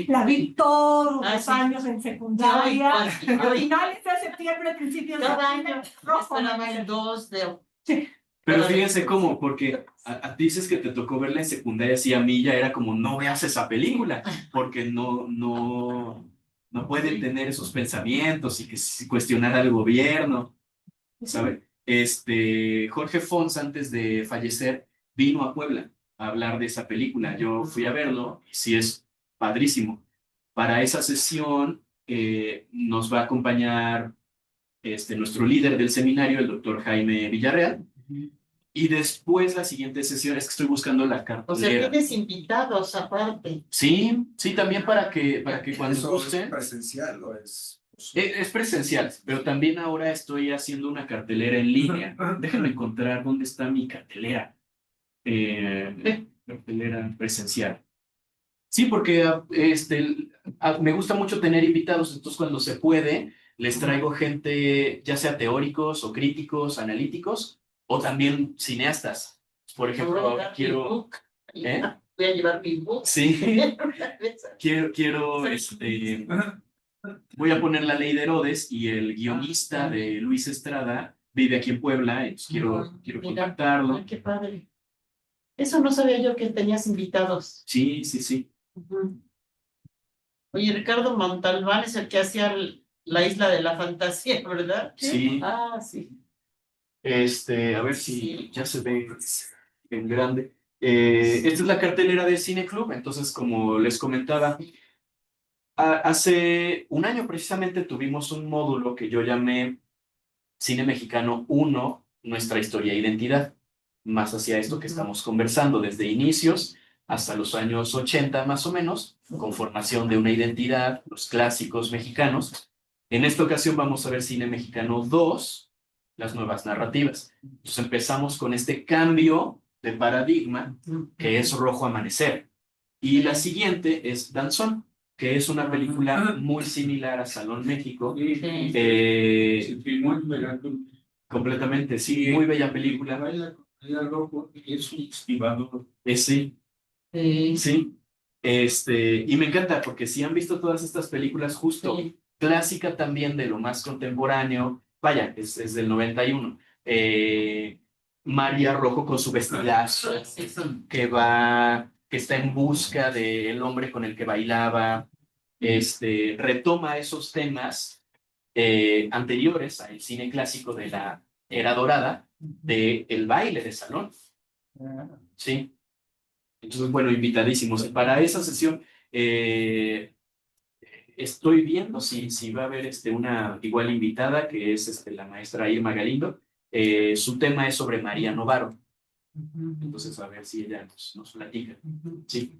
La vi todos los sí. años en secundaria, Ay, a finales de septiembre, principios de Cada octubre, año Rojo esperaba Amanecer. el 2 de... Pero fíjense cómo, porque a ti dices que te tocó verla en secundaria, así a mí ya era como, no veas esa película, porque no pueden tener esos pensamientos y que cuestionar al gobierno, ¿sabe? Jorge Fons, antes de fallecer, vino a Puebla a hablar de esa película. Yo fui a verlo y sí es padrísimo. Para esa sesión nos va a acompañar nuestro líder del seminario, el doctor Jaime Villarreal. Y después la siguiente sesión, es que estoy buscando la O sea, cartelera. tienes invitados aparte. Sí, también para que cuando ¿Eso gusten. es presencial o es...? Es presencial, pero también ahora estoy haciendo una cartelera en línea. Déjenme encontrar dónde está mi cartelera. Cartelera presencial. Sí, porque me gusta mucho tener invitados, entonces cuando se puede, les traigo gente, ya sea teóricos o críticos, analíticos, o también cineastas. Por ejemplo, quiero... ¿Eh? Voy a llevar mi book. Sí, quiero, voy a poner La Ley de Herodes y el guionista de Luis Estrada vive aquí en Puebla, entonces quiero Mira, contactarlo. ay, qué padre. Eso no sabía yo que tenías invitados. Sí. Oye, Ricardo Montalbán es el que hacía la Isla de la Fantasía, ¿verdad? Sí. Ah, sí. A ver si ya se ve en grande. Esta es la cartelera de Cine Club, entonces como les comentaba, hace un año precisamente tuvimos un módulo que yo llamé Cine Mexicano 1, Nuestra Historia e Identidad, más hacia esto que estamos conversando, desde inicios hasta los años 80 más o menos, con formación de una identidad, los clásicos mexicanos. En esta ocasión vamos a ver Cine Mexicano 2, las nuevas narrativas. Entonces empezamos con este cambio de paradigma, que es Rojo Amanecer. Y la siguiente es Danzón, que es una película muy similar a Salón México. Se filmó en Veracruz. Completamente, sí, muy bella película. Baila Rojo y es un estibador. Sí. Y me encanta porque si han visto todas estas películas, justo clásica también de lo más contemporáneo, vaya, es del 91. María Rojo con su vestidazo, que está en busca del hombre con el que bailaba, retoma esos temas anteriores al cine clásico de la era dorada del baile de salón. Sí. Entonces, bueno, invitadísimos. Para esa sesión estoy viendo si va a haber una igual invitada, que es la maestra Irma Galindo. Su tema es sobre María Novaro. Entonces, a ver si ella nos platica. Sí.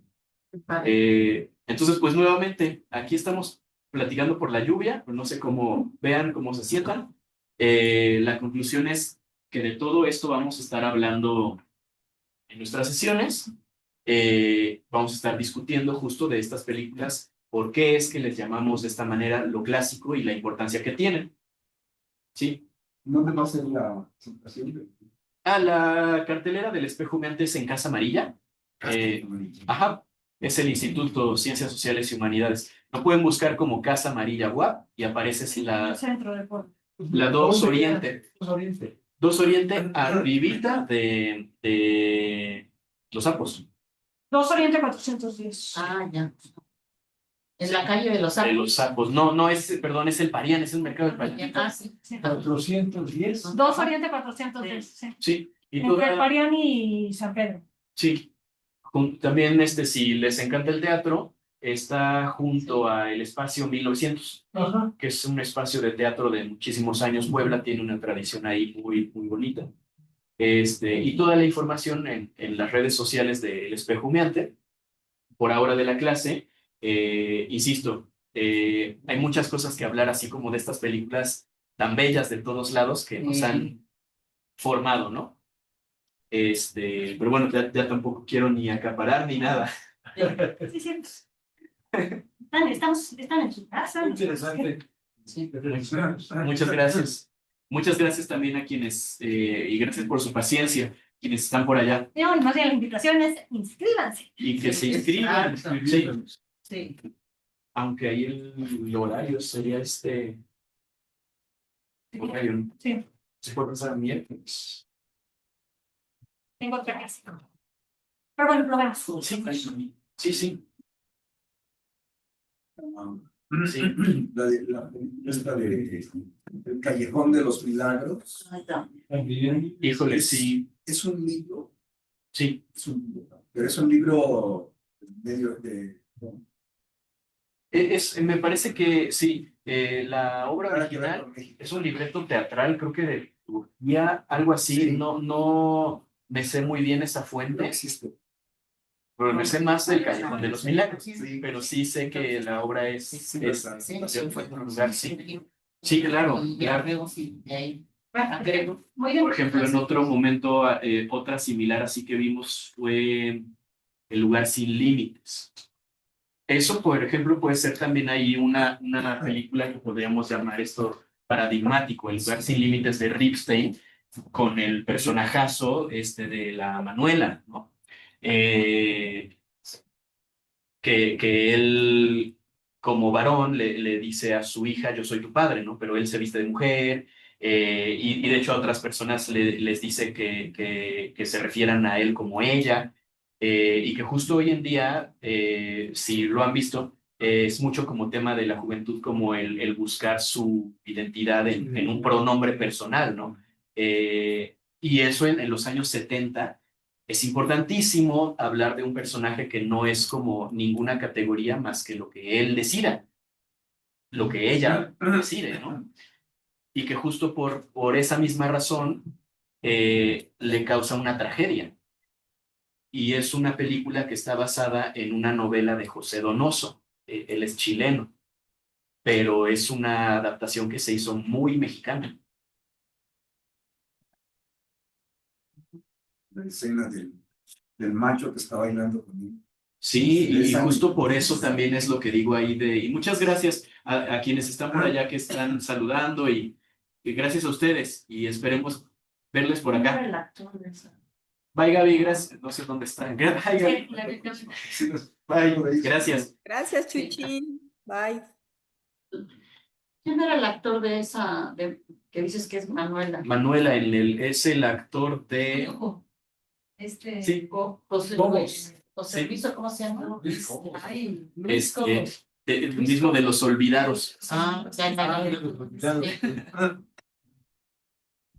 Entonces, pues nuevamente, aquí estamos platicando por la lluvia, no sé cómo vean, cómo se sientan. La conclusión es que de todo esto vamos a estar hablando en nuestras sesiones. Vamos a estar discutiendo justo de estas películas, por qué es que les llamamos de esta manera lo clásico y la importancia que tienen. ¿Sí? ¿Dónde va a ser la presentación? La cartelera del Espejo Humeante es en Casa Amarilla. Ajá, es el Instituto Ciencias Sociales y Humanidades. Lo pueden buscar como Casa Amarilla UAP y aparece la Centro de Puebla. La 2 Oriente. 2 Oriente, arribita de Los Sapos. 2 Oriente 410. Ah, ya. En la calle de los de Sapos. los Sapos. No, perdón, es el Parián, es el mercado del Parián. Ah, sí. 410. 2 Oriente 410, sí. Sí, y Entre el Parián y San Pedro. sí. También, si les encanta el teatro, está junto a el Espacio 1900, Ajá. que es un espacio de teatro de muchísimos años. Puebla tiene una tradición ahí muy, muy bonita. Y toda la información en las redes sociales del Espejo Humeante. Por ahora de la clase, insisto, hay muchas cosas que hablar, así como de estas películas tan bellas de todos lados que nos han formado, ¿no? Pero bueno, ya tampoco quiero ni acaparar ni nada. Sí, sí. Están en su casa. Muy interesante. Sí. Muchas gracias. Muchas gracias también a quienes, y gracias por su paciencia, quienes están por allá. No, y más bien la invitación es inscríbanse. Y que se inscriban. Exacto. Sí, Sí. aunque ahí el horario sería horario, Sí, se puede pensar miércoles. tengo otra clase. Pero bueno, lo vemos. Sí, sí. Sí. Esta de El Callejón de los Milagros. Ahí está. También. Híjole, sí, Es un libro, sí. pero es un libro medio de... Me parece que sí, la obra original es un libreto teatral, creo que de Turquía, algo así. Sí. No me sé muy bien esa No fuente, existe. pero me sé más del Callejón de los Milagros. Sí. Pero sí sé que la obra es Sí, fue en un lugar, sí. Sí, claro, claro. Agrego. Muy bien. Por ejemplo, en otro momento, otra similar así que vimos fue El lugar sin límites. Eso, por ejemplo, puede ser también ahí una película que podríamos llamar esto paradigmático, El lugar sin límites de Ripstein, con el personajazo de la Manuela, ¿no? Que él, como varón, le dice a su hija, yo soy tu padre, ¿no? Pero él se viste de mujer, y de hecho a otras personas les dice que se refieran a él como ella, y que justo hoy en día, si lo han visto, es mucho como tema de la juventud, como el buscar su identidad en un pronombre personal, ¿no? Y eso en los años 70 es importantísimo hablar de un personaje que no es como ninguna categoría más que lo que él decida, lo que ella decide, ¿no? Y que justo por esa misma razón le causa una tragedia. Y es una película que está basada en una novela de José Donoso. Él es chileno, pero es una adaptación que se hizo muy mexicana. La escena del macho que está bailando conmigo. Sí, y Esa- justo por eso también es lo que digo ahí y muchas gracias a quienes están por allá que están saludando y gracias a ustedes y esperemos verles por acá. El actor de esa. Bye Gaby, gracias, no sé dónde están. Bye, Gaby. Sí, Bye, gracias. Gracias, Chuchín. Bye. ¿Quién era el actor de esa, que dices que es Manuela? Manuela es el actor de... Hijo. Sí, José Cobos. José Sí. Luis, ¿cómo se llama? Luis Cobos. Ay, Luis este, Cobos. el mismo de Los Olvidados. Ah, ya. Olvidados. Sí,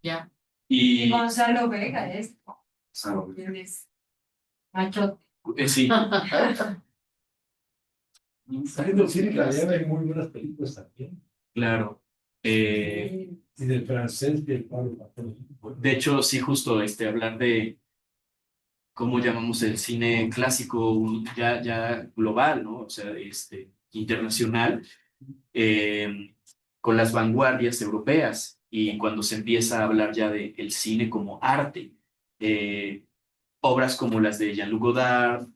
ya. Y Y Gonzalo Vega es. Sábado. ¿Quién es? Macho. sí, Saliendo del cine italiano hay muy buenas películas también. claro. Y del francés del Pablo Pastor. De hecho, sí, justo hablar de cómo llamamos el cine clásico ya global, ¿no? O sea, internacional, con las vanguardias europeas y cuando se empieza a hablar ya del cine como arte, obras como las de Jean-Luc Godard,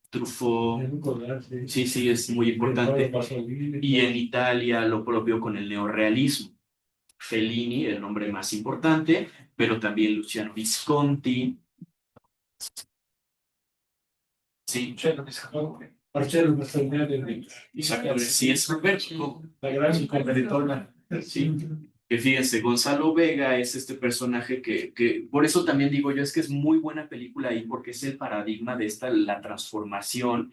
Truffaut, sí, es muy importante. Y en Italia lo propio con el neorrealismo. Fellini, el nombre más importante, pero también Luciano Visconti. Sí, Marcello Mastroianni. exacto, sí, es Roberto. La gran comeditona. Sí, que fíjense, Gonzalo Vega es este personaje que por eso también digo yo, es que es muy buena película ahí, porque es el paradigma de la transformación,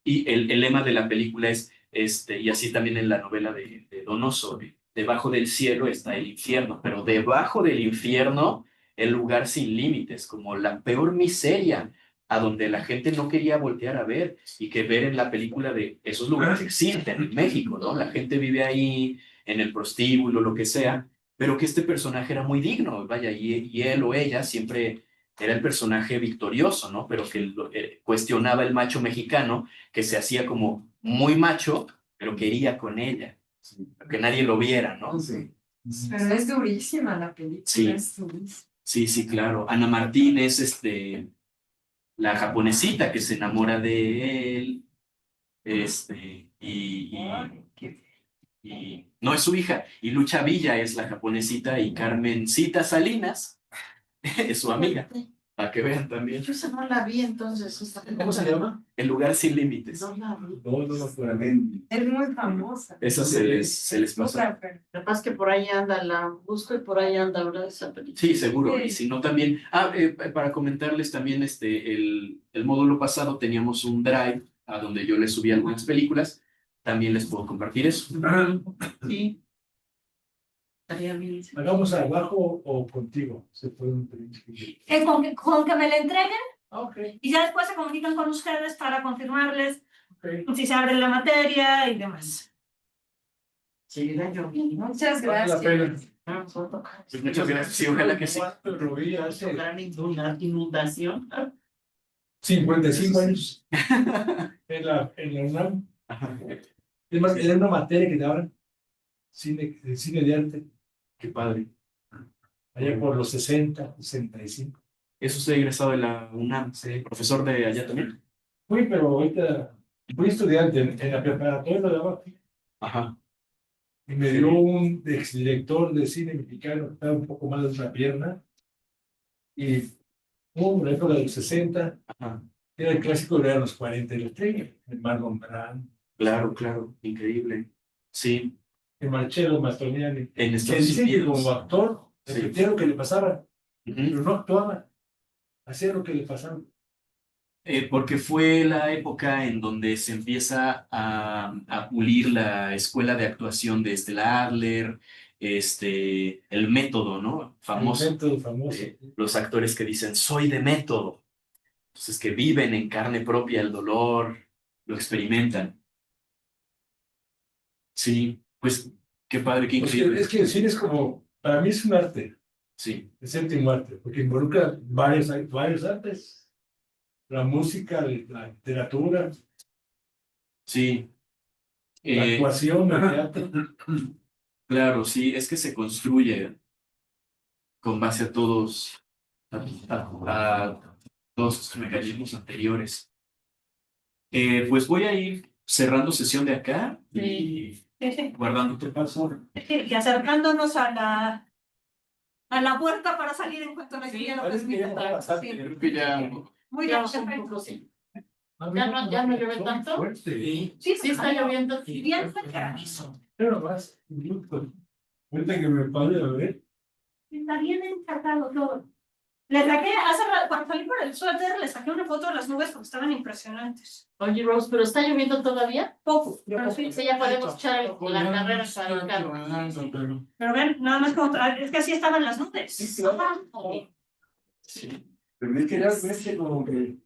y el lema de la película es y así también en la novela de Donoso, debajo del cielo está el infierno, pero debajo del infierno el lugar sin límites, como la peor miseria, a donde la gente no quería voltear a ver, y que ver en la película de esos lugares existen en México, ¿no? La gente vive ahí, en el prostíbulo, lo que sea, pero que este personaje era muy digno, vaya, y él o ella siempre era el personaje victorioso, ¿no? Pero que cuestionaba el macho mexicano, que se hacía como muy macho, pero quería con ella, que nadie lo viera, ¿no? Sí. Pero es durísima la película. Sí. Es durísima. Sí, sí, claro. Ana Martín es la japonesita que se enamora de él, y no es su hija, y Lucha Villa es la japonesita y Carmencita Salinas es su amiga, para que vean también. Yo esa no la vi entonces. ¿Cómo se llama? El lugar sin límites. No la vi. No fueramente. Es muy famosa. Eso se les pasó. Capaz que por ahí anda, la busco y por ahí anda, ¿verdad? Esa película. Sí, seguro. Sí. Y si no también. Para comentarles también, el módulo pasado teníamos un drive a donde yo les subí algunas películas. También les puedo compartir eso. Sí. Estaría bien. ¿Hagamos abajo o contigo? Se pueden Con que me la entreguen Ok. y ya después se comunican con ustedes para confirmarles Ok. si se abre la materia y demás. Seguirá lloviendo. Muchas Vale la pena. gracias. Pues muchas gracias. Sí, ojalá que sí. Lo vi hace Gran inundación. 55 años en la UNAM. Es más, era una materia que daban cine de arte, Qué padre. allá por los 60, 65. ¿Es usted egresado de la UNAM? Sí. ¿Profesor de allá también? Fui, pero ahorita fui estudiante en la preparatoria de abajo. Ajá. Y me dio un exdirector de cine mexicano que estaba un poco mal de una pierna. Y la época de los 60, Ajá. era el clásico de los 40 y los 30, el Marlon Brando, Claro, claro. Increíble. Sí. el Marcello Mastroianni. En Que Estados dicen que Unidos. como actor, Sí. repetía lo que le pasaba, Ujú. pero no actuaba, hacía lo que le pasaba. Porque fue la época en donde se empieza a pulir la escuela de actuación de Stella Adler, el método, ¿no? Famoso. El método famoso. Los actores que dicen, soy de método. Entonces, que viven en carne propia el dolor, lo experimentan. Sí, pues, qué padre, qué Pues increíble. es que el cine es como, para mí es un arte, Sí, el séptimo arte, porque involucra varios artes, la música, la literatura, sí. la actuación, el teatro. Claro, sí, es que se construye con base a todos los mecanismos anteriores. Pues voy a ir cerrando sesión de acá y Sí. guardando tu paso. Y acercándonos a la puerta para salir en cuanto nos llegue la Parece que ya transmisión. está bastante. Sí. Creo que ya. Muy bien, Ya un perfecto. poco, sí. Ya no llueve tanto. Fuerte. Sí, Sí está lloviendo. Bien fue granizo. Pero más, bruto. Ahorita que me pare a ver. Está bien encajado todo. Le saqué, cuando salí por el suéter, le saqué una foto de las nubes porque estaban impresionantes. Oye, Rose, ¿pero está lloviendo todavía? Poco, pero sí. Sí, ya podemos echar la carrera para el carro. Pero ven, nada más como, es que así estaban las nubes. Sí, claro. Ajá. Sí. Pero es que realmente como que.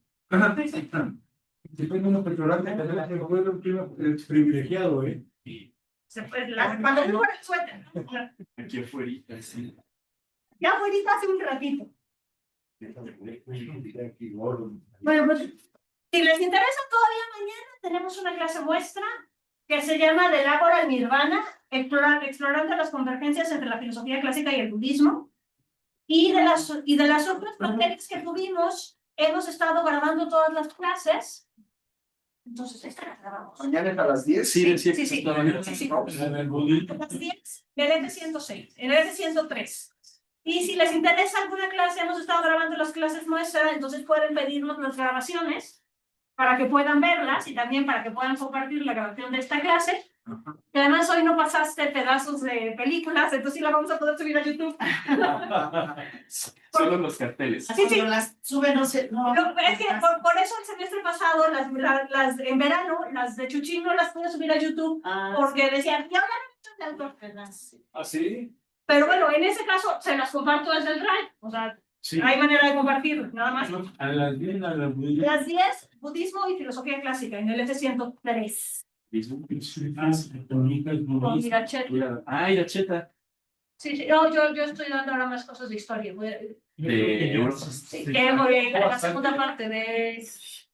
Depende de un petrolante que se vuelve un clima privilegiado, ¿eh? Cuando fui por el suéter, ¿no? Aquí afuera, sí. Ya fue hace un ratito. Bueno, pues, si les interesa, todavía mañana tenemos una clase muestra que se llama Del Ágora al Nirvana, explorando las convergencias entre la filosofía clásica y el budismo. Y de las otras materias que tuvimos, hemos estado grabando todas las clases. Entonces, esta la grabamos. Mañana a las 10. Sí, decía Sí, que sí. estaba bien. Sí, sí. En el budismo. A las 10, en el F106, en el F103. Y si les interesa alguna clase, hemos estado grabando las clases muestra, entonces pueden pedirnos las grabaciones para que puedan verlas y también para que puedan compartir la grabación de esta clase Que además hoy no pasaste pedazos de películas, entonces sí la vamos a poder subir a YouTube. Solo los carteles. Sí, sí. Cuando las sube, no sé, no. Es que por eso el semestre pasado, en verano, las de Chuchín no las pude subir a YouTube, porque decían, y ahora no de autor. ¿Ah, sí? Pero bueno, en ese caso se las comparto desde el Drive, o sea, Sí. hay manera de compartir, nada más. A las 10, a las 10. Las 10, budismo y filosofía clásica, en el F103. Con Iracheta. Ah, Iracheta. Sí, sí, no, yo estoy dando ahora más cosas de historia. De Sí, que voy a la segunda parte de